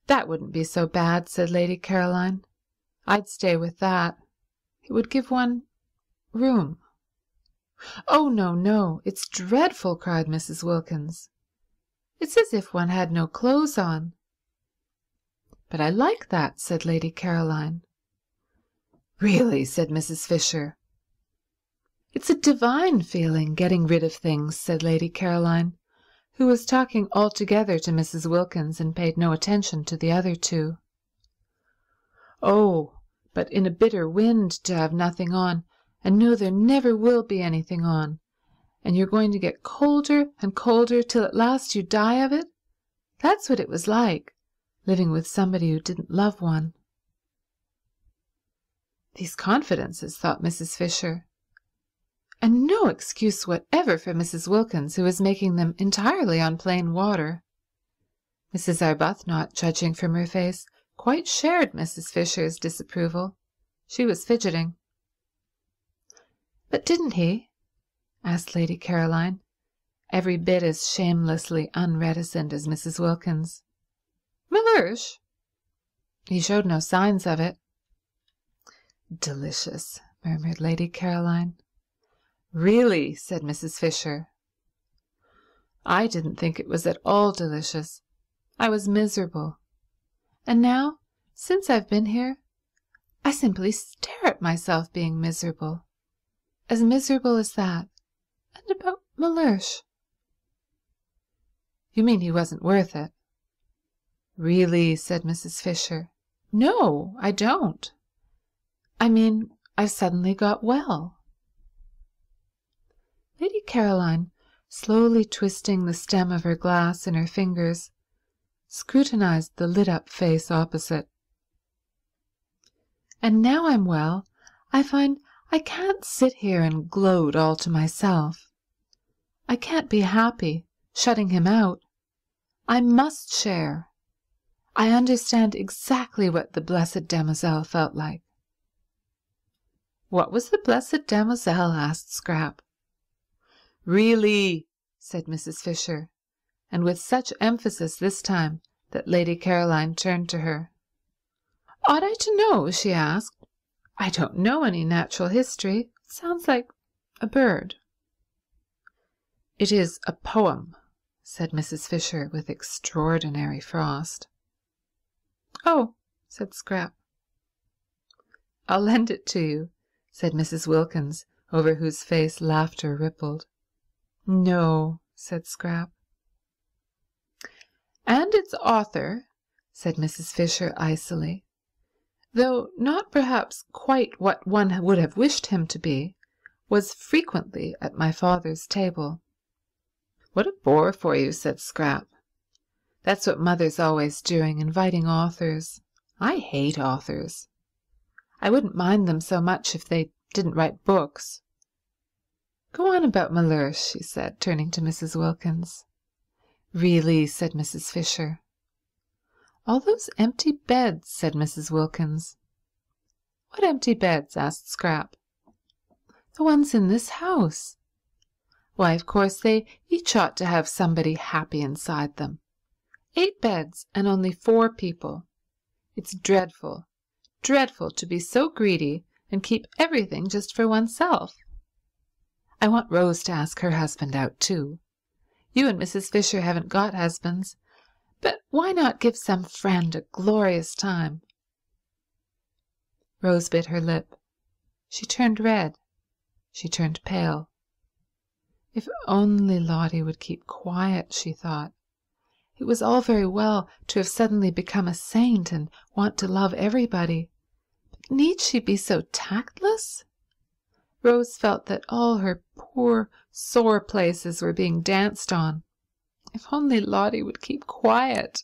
"That wouldn't be so bad," said Lady Caroline. "I'd stay with that. It would give one room." "Oh, no, no, it's dreadful," cried Mrs. Wilkins. "It's as if one had no clothes on." "But I like that," said Lady Caroline. "Really," said Mrs. Fisher. "It's a divine feeling, getting rid of things," said Lady Caroline, who was talking altogether to Mrs. Wilkins and paid no attention to the other two. "Oh, but in a bitter wind to have nothing on, and know there never will be anything on, and you're going to get colder and colder till at last you die of it. That's what it was like, living with somebody who didn't love one." These confidences, thought Mrs. Fisher, and no excuse whatever for Mrs. Wilkins, who was making them entirely on plain water. Mrs. Arbuthnot, judging from her face, quite shared Mrs. Fisher's disapproval. She was fidgeting. "But didn't he?" asked Lady Caroline, every bit as shamelessly unreticent as Mrs. Wilkins. "Mellersh? He showed no signs of it." "Delicious," murmured Lady Caroline. "Really," said Mrs. Fisher. "I didn't think it was at all delicious. I was miserable. And now, since I've been here, I simply stare at myself being miserable. As miserable as that. And about Mellersh." "You mean he wasn't worth it?" "Really," said Mrs. Fisher. "No, I don't. I mean, I've suddenly got well." Lady Caroline, slowly twisting the stem of her glass in her fingers, scrutinized the lit-up face opposite. "And now I'm well, I find I can't sit here and gloat all to myself. I can't be happy, shutting him out. I must share. I understand exactly what the Blessed Damozel felt like." "What was the Blessed Damozel?" asked Scrap. "Really," said Mrs. Fisher, and with such emphasis this time that Lady Caroline turned to her. "Ought I to know?" she asked. "I don't know any natural history. It sounds like a bird." "It is a poem," said Mrs. Fisher with extraordinary frost. "Oh," said Scrap. "I'll lend it to you," said Mrs. Wilkins, over whose face laughter rippled. "No," said Scrap. "And its author," said Mrs. Fisher icily, "though not perhaps quite what one would have wished him to be, was frequently at my father's table." "What a bore for you," said Scrap. "That's what mother's always doing, inviting authors. I hate authors. I wouldn't mind them so much if they didn't write books. Go on about Mellersh," she said, turning to Mrs. Wilkins. "Really," said Mrs. Fisher. "All those empty beds," said Mrs. Wilkins. "What empty beds?" asked Scrap. "The ones in this house. Why, of course they each ought to have somebody happy inside them. 8 beds and only 4 people. It's dreadful, dreadful to be so greedy and keep everything just for oneself. I want Rose to ask her husband out too. You and Mrs. Fisher haven't got husbands, but why not give some friend a glorious time?" Rose bit her lip. She turned red. She turned pale. If only Lottie would keep quiet, she thought. It was all very well to have suddenly become a saint and want to love everybody, but need she be so tactless? Rose felt that all her poor sore places were being danced on. If only Lottie would keep quiet.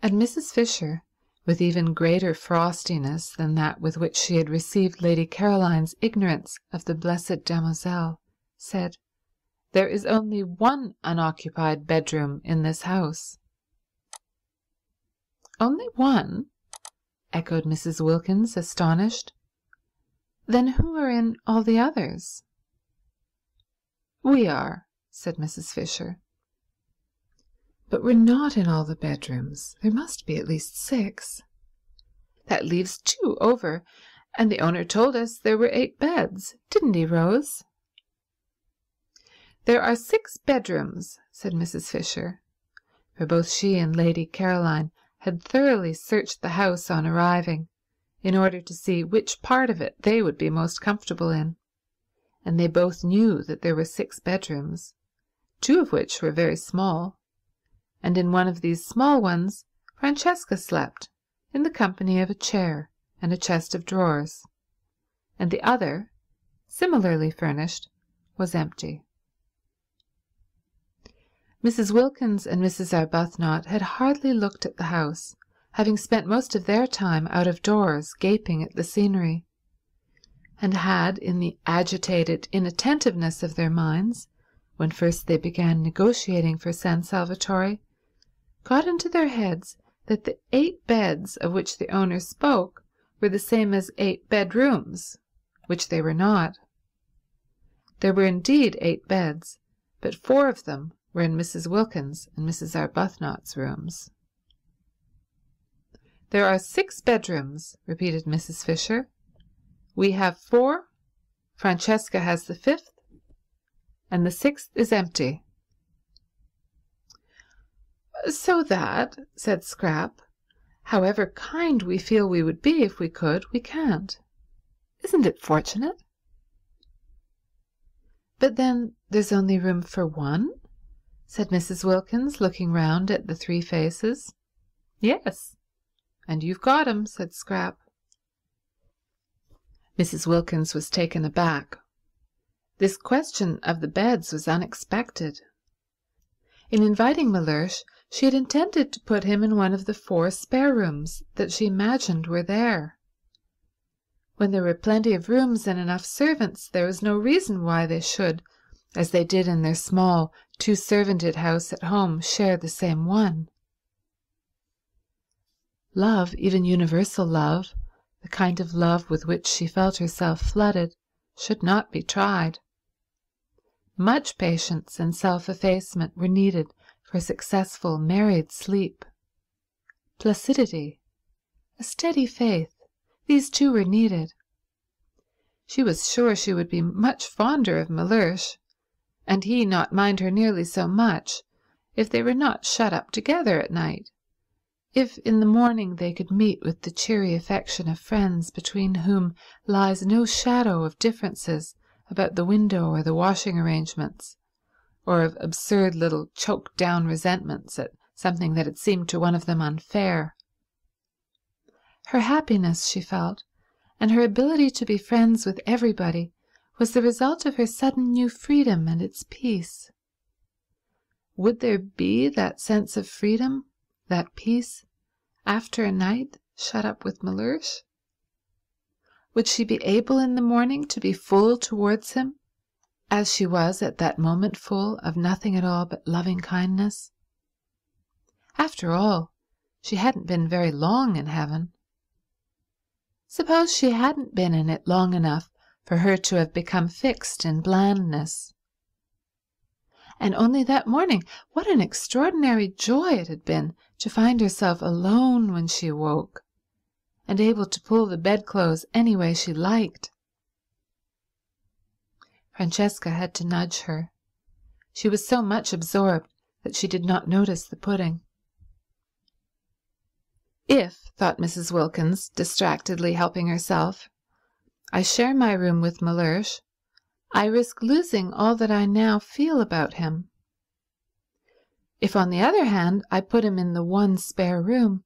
And Mrs. Fisher, with even greater frostiness than that with which she had received Lady Caroline's ignorance of the Blessed Damozel, said, "There is only one unoccupied bedroom in this house." "Only one?" echoed Mrs. Wilkins, astonished. "Then who are in all the others?" "We are," said Mrs. Fisher. "But we're not in all the bedrooms. There must be at least 6. That leaves 2 over, and the owner told us there were 8 beds. Didn't he, Rose?" "There are 6 bedrooms," said Mrs. Fisher, for both she and Lady Caroline had thoroughly searched the house on arriving in order to see which part of it they would be most comfortable in, and they both knew that there were 6 bedrooms, 2 of which were very small, and in one of these small ones Francesca slept in the company of a chair and a chest of drawers, and the other, similarly furnished, was empty. Mrs. Wilkins and Mrs. Arbuthnot had hardly looked at the house, having spent most of their time out of doors gaping at the scenery, and had, in the agitated inattentiveness of their minds, when first they began negotiating for San Salvatore, got into their heads that the 8 beds of which the owner spoke were the same as 8 bedrooms, which they were not. There were indeed 8 beds, but 4 of them were in Mrs. Wilkins and Mrs. Arbuthnot's rooms. "There are 6 bedrooms," repeated Mrs. Fisher. "We have 4, Francesca has the 5th, and the 6th is empty." "So that," said Scrap, "however kind we feel we would be if we could, we can't. Isn't it fortunate?" "But then there's only room for 1?" said Mrs. Wilkins, looking round at the 3 faces. "Yes, and you've got 'em," said Scrap. Mrs. Wilkins was taken aback. This question of the beds was unexpected. In inviting Mellersh, she had intended to put him in one of the 4 spare rooms that she imagined were there. When there were plenty of rooms and enough servants, there was no reason why they should, as they did in their small 2-servanted house at home, share the same one. Love, even universal love, the kind of love with which she felt herself flooded, should not be tried. Much patience and self-effacement were needed for successful married sleep. Placidity, a steady faith, these 2 were needed. She was sure she would be much fonder of Mellersh, and he not mind her nearly so much, if they were not shut up together at night, if in the morning they could meet with the cheery affection of friends between whom lies no shadow of differences about the window or the washing arrangements, or of absurd little choked-down resentments at something that had seemed to one of them unfair. Her happiness, she felt, and her ability to be friends with everybody was the result of her sudden new freedom and its peace. Would there be that sense of freedom, that peace, after a night shut up with Mellersh? Would she be able in the morning to be full towards him, as she was at that moment full of nothing at all but loving kindness? After all, she hadn't been very long in heaven. Suppose she hadn't been in it long enough for her to have become fixed in blandness. And only that morning, what an extraordinary joy it had been to find herself alone when she awoke, and able to pull the bedclothes any way she liked. Francesca had to nudge her. She was so much absorbed that she did not notice the pudding. "If," thought Mrs. Wilkins, distractedly helping herself, "I share my room with Mellersh, I risk losing all that I now feel about him. If, on the other hand, I put him in the 1 spare room,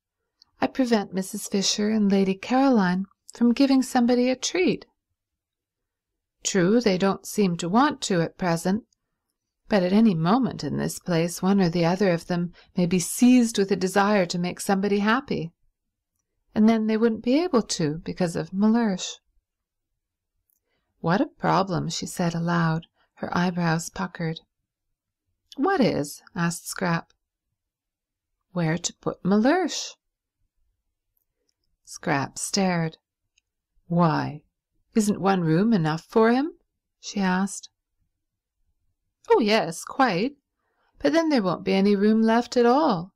I prevent Mrs. Fisher and Lady Caroline from giving somebody a treat. True, they don't seem to want to at present, but at any moment in this place one or the other of them may be seized with a desire to make somebody happy, and then they wouldn't be able to because of Mellersh." "What a problem," she said aloud, her eyebrows puckered. "What is?" asked Scrap. "Where to put Mellersh." Scrap stared. "Why, isn't 1 room enough for him?" she asked. "Oh yes, quite. But then there won't be any room left at all.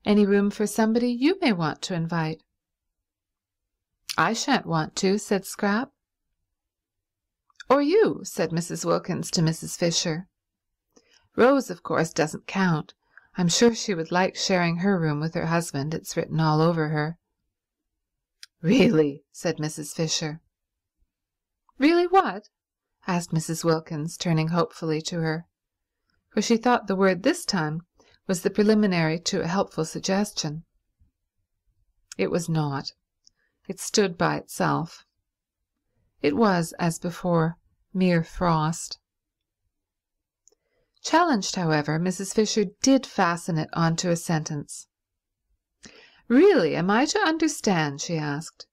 Any room for somebody you may want to invite." "I shan't want to," said Scrap. "Or you," said Mrs. Wilkins to Mrs. Fisher. "Rose, of course, doesn't count, I'm sure she would like sharing her room with her husband. It's written all over her." "Really?" said Mrs. Fisher. "Really what?" asked Mrs. Wilkins, turning hopefully to her, for she thought the word this time was the preliminary to a helpful suggestion. It was not. It stood by itself. It was, as before, mere frost. Challenged, however, Mrs. Fisher did fasten it onto a sentence. "Really, am I to understand," she asked,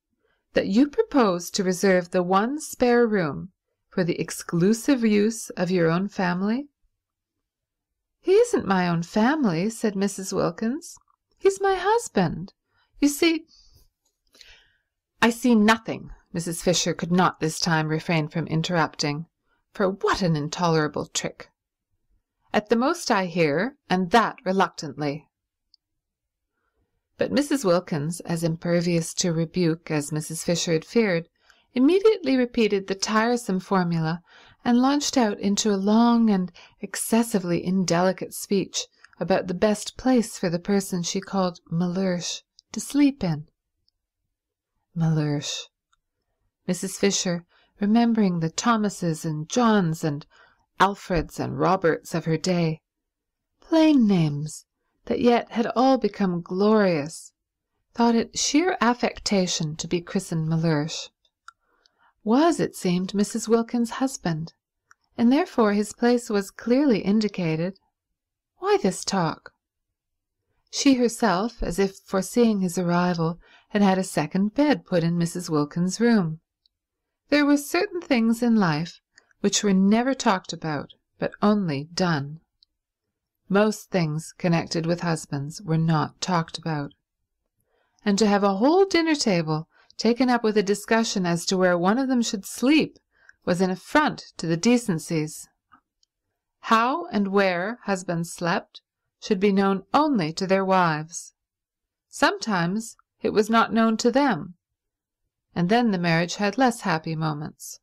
"that you propose to reserve the one spare room for the exclusive use of your own family?" "He isn't my own family," said Mrs. Wilkins. "He's my husband. You see—" "I see nothing," Mrs. Fisher could not this time refrain from interrupting, for what an intolerable trick. "At the most I hear, and that reluctantly." But Mrs. Wilkins, as impervious to rebuke as Mrs. Fisher had feared, immediately repeated the tiresome formula and launched out into a long and excessively indelicate speech about the best place for the person she called Mellersh to sleep in. Mellersh. Mrs. Fisher, remembering the Thomases and Johns and Alfreds and Roberts of her day, plain names that yet had all become glorious, thought it sheer affectation to be christened Mellersh, was, it seemed, Mrs. Wilkins's husband, and therefore his place was clearly indicated. Why this talk? She herself, as if foreseeing his arrival, had had a second bed put in Mrs. Wilkins's room. There were certain things in life which were never talked about, but only done. Most things connected with husbands were not talked about. And to have a whole dinner table taken up with a discussion as to where one of them should sleep was an affront to the decencies. How and where husbands slept should be known only to their wives. Sometimes it was not known to them, and then the marriage had less happy moments.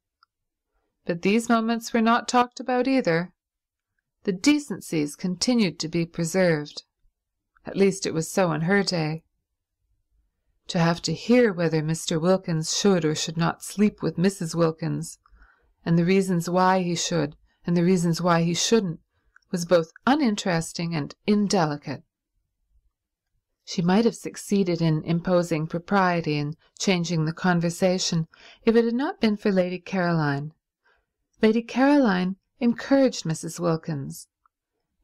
But these moments were not talked about either. The decencies continued to be preserved. At least it was so in her day. To have to hear whether Mr. Wilkins should or should not sleep with Mrs. Wilkins, and the reasons why he should and the reasons why he shouldn't, was both uninteresting and indelicate. She might have succeeded in imposing propriety and changing the conversation if it had not been for Lady Caroline. Lady Caroline encouraged Mrs. Wilkins,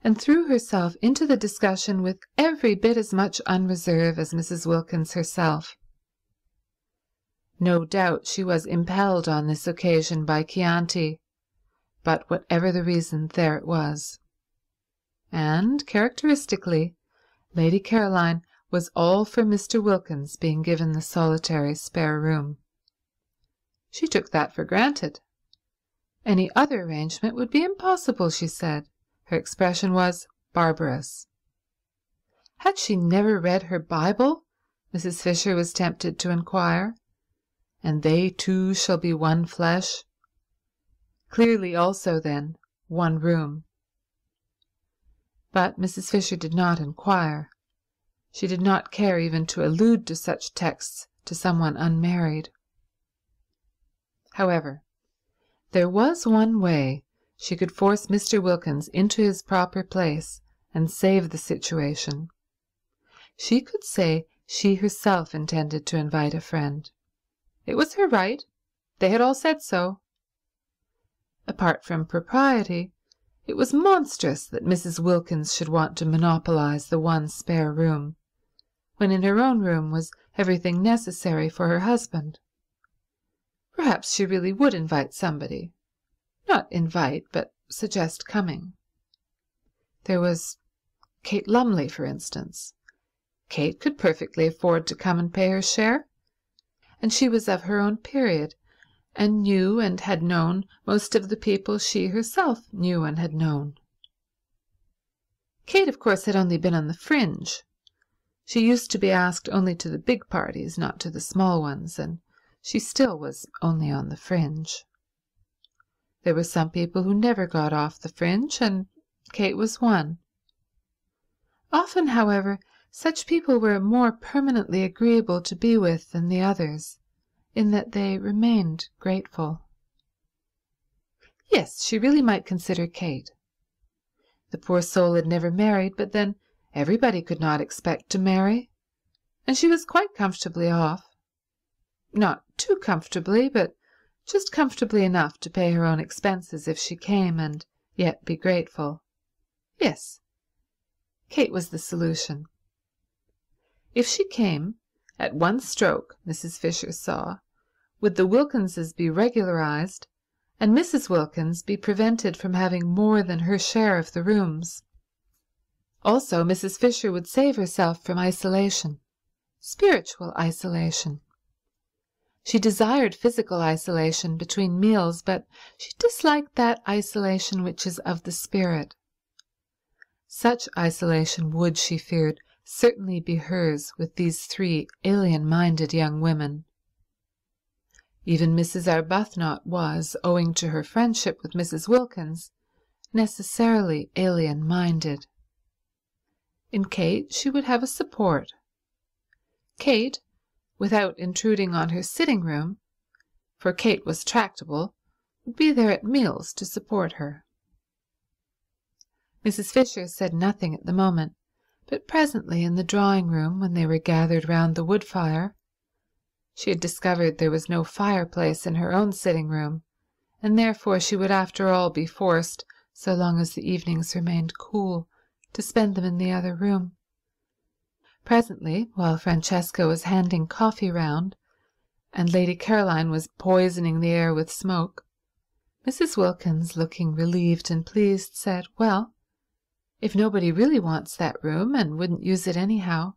and threw herself into the discussion with every bit as much unreserve as Mrs. Wilkins herself. No doubt she was impelled on this occasion by Chianti, but whatever the reason, there it was. And, characteristically, Lady Caroline was all for Mr. Wilkins being given the solitary spare room. She took that for granted. Any other arrangement would be impossible, she said. Her expression was barbarous. Had she never read her Bible? Mrs. Fisher was tempted to inquire. And they two shall be one flesh. Clearly also, then, one room. But Mrs. Fisher did not inquire. She did not care even to allude to such texts to someone unmarried. However, there was one way she could force Mr. Wilkins into his proper place and save the situation. She could say she herself intended to invite a friend. It was her right. They had all said so. Apart from propriety, it was monstrous that Mrs. Wilkins should want to monopolize the one spare room, when in her own room was everything necessary for her husband. Perhaps she really would invite somebody. Not invite, but suggest coming. There was Kate Lumley, for instance. Kate could perfectly afford to come and pay her share, and she was of her own period, and knew and had known most of the people she herself knew and had known. Kate, of course, had only been on the fringe. She used to be asked only to the big parties, not to the small ones, and she still was only on the fringe. There were some people who never got off the fringe, and Kate was one. Often, however, such people were more permanently agreeable to be with than the others, in that they remained grateful. Yes, she really might consider Kate. The poor soul had never married, but then everybody could not expect to marry, and she was quite comfortably off. Not too comfortably, but just comfortably enough to pay her own expenses if she came and yet be grateful. Yes, Kate was the solution. If she came, at one stroke, Mrs. Fisher saw, would the Wilkinses be regularized, and Mrs. Wilkins be prevented from having more than her share of the rooms. Also, Mrs. Fisher would save herself from isolation, spiritual isolation. She desired physical isolation between meals, but she disliked that isolation which is of the spirit. Such isolation would, she feared, certainly be hers with these 3 alien-minded young women. Even Mrs. Arbuthnot was, owing to her friendship with Mrs. Wilkins, necessarily alien-minded. In Kate she would have a support. Kate, without intruding on her sitting-room, for Kate was tractable, would be there at meals to support her. Mrs. Fisher said nothing at the moment, but presently in the drawing-room, when they were gathered round the wood-fire, she had discovered there was no fireplace in her own sitting-room, and therefore she would after all be forced, so long as the evenings remained cool, to spend them in the other room. Presently, while Francesca was handing coffee round, and Lady Caroline was poisoning the air with smoke, Mrs. Wilkins, looking relieved and pleased, said, "Well, if nobody really wants that room and wouldn't use it anyhow,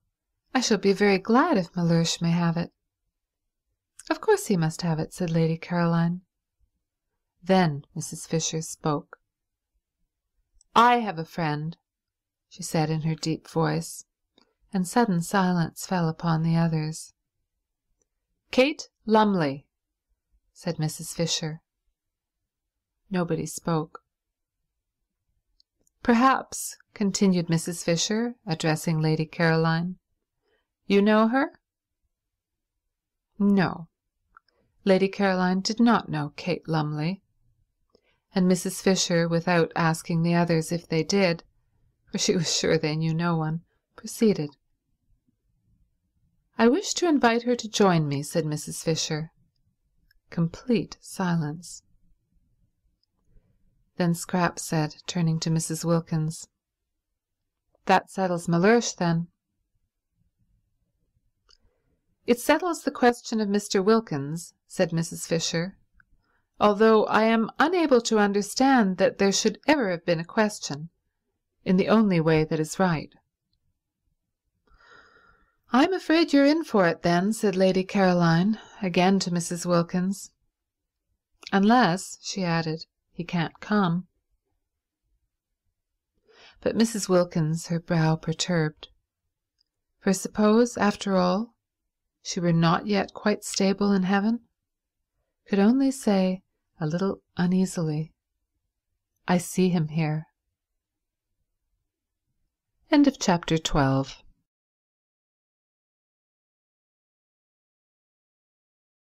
I shall be very glad if Mellersh may have it." "Of course he must have it," said Lady Caroline. Then Mrs. Fisher spoke. "I have a friend," she said in her deep voice, and sudden silence fell upon the others. "Kate Lumley," said Mrs. Fisher. Nobody spoke. "Perhaps," continued Mrs. Fisher, addressing Lady Caroline, "you know her?" No, Lady Caroline did not know Kate Lumley, and Mrs. Fisher, without asking the others if they did, for she was sure they knew no one, proceeded. "I wish to invite her to join me," said Mrs. Fisher. Complete silence. Then Scrap said, turning to Mrs. Wilkins, "That settles Mellersh, then." "It settles the question of Mr. Wilkins," said Mrs. Fisher, "although I am unable to understand that there should ever have been a question, in the only way that is right." "I'm afraid you're in for it, then," said Lady Caroline, again to Mrs. Wilkins. "Unless," she added, "he can't come." But Mrs. Wilkins, her brow perturbed. For suppose, after all, she were not yet quite stable in heaven, could only say, a little uneasily, "I see him here." End of chapter 12.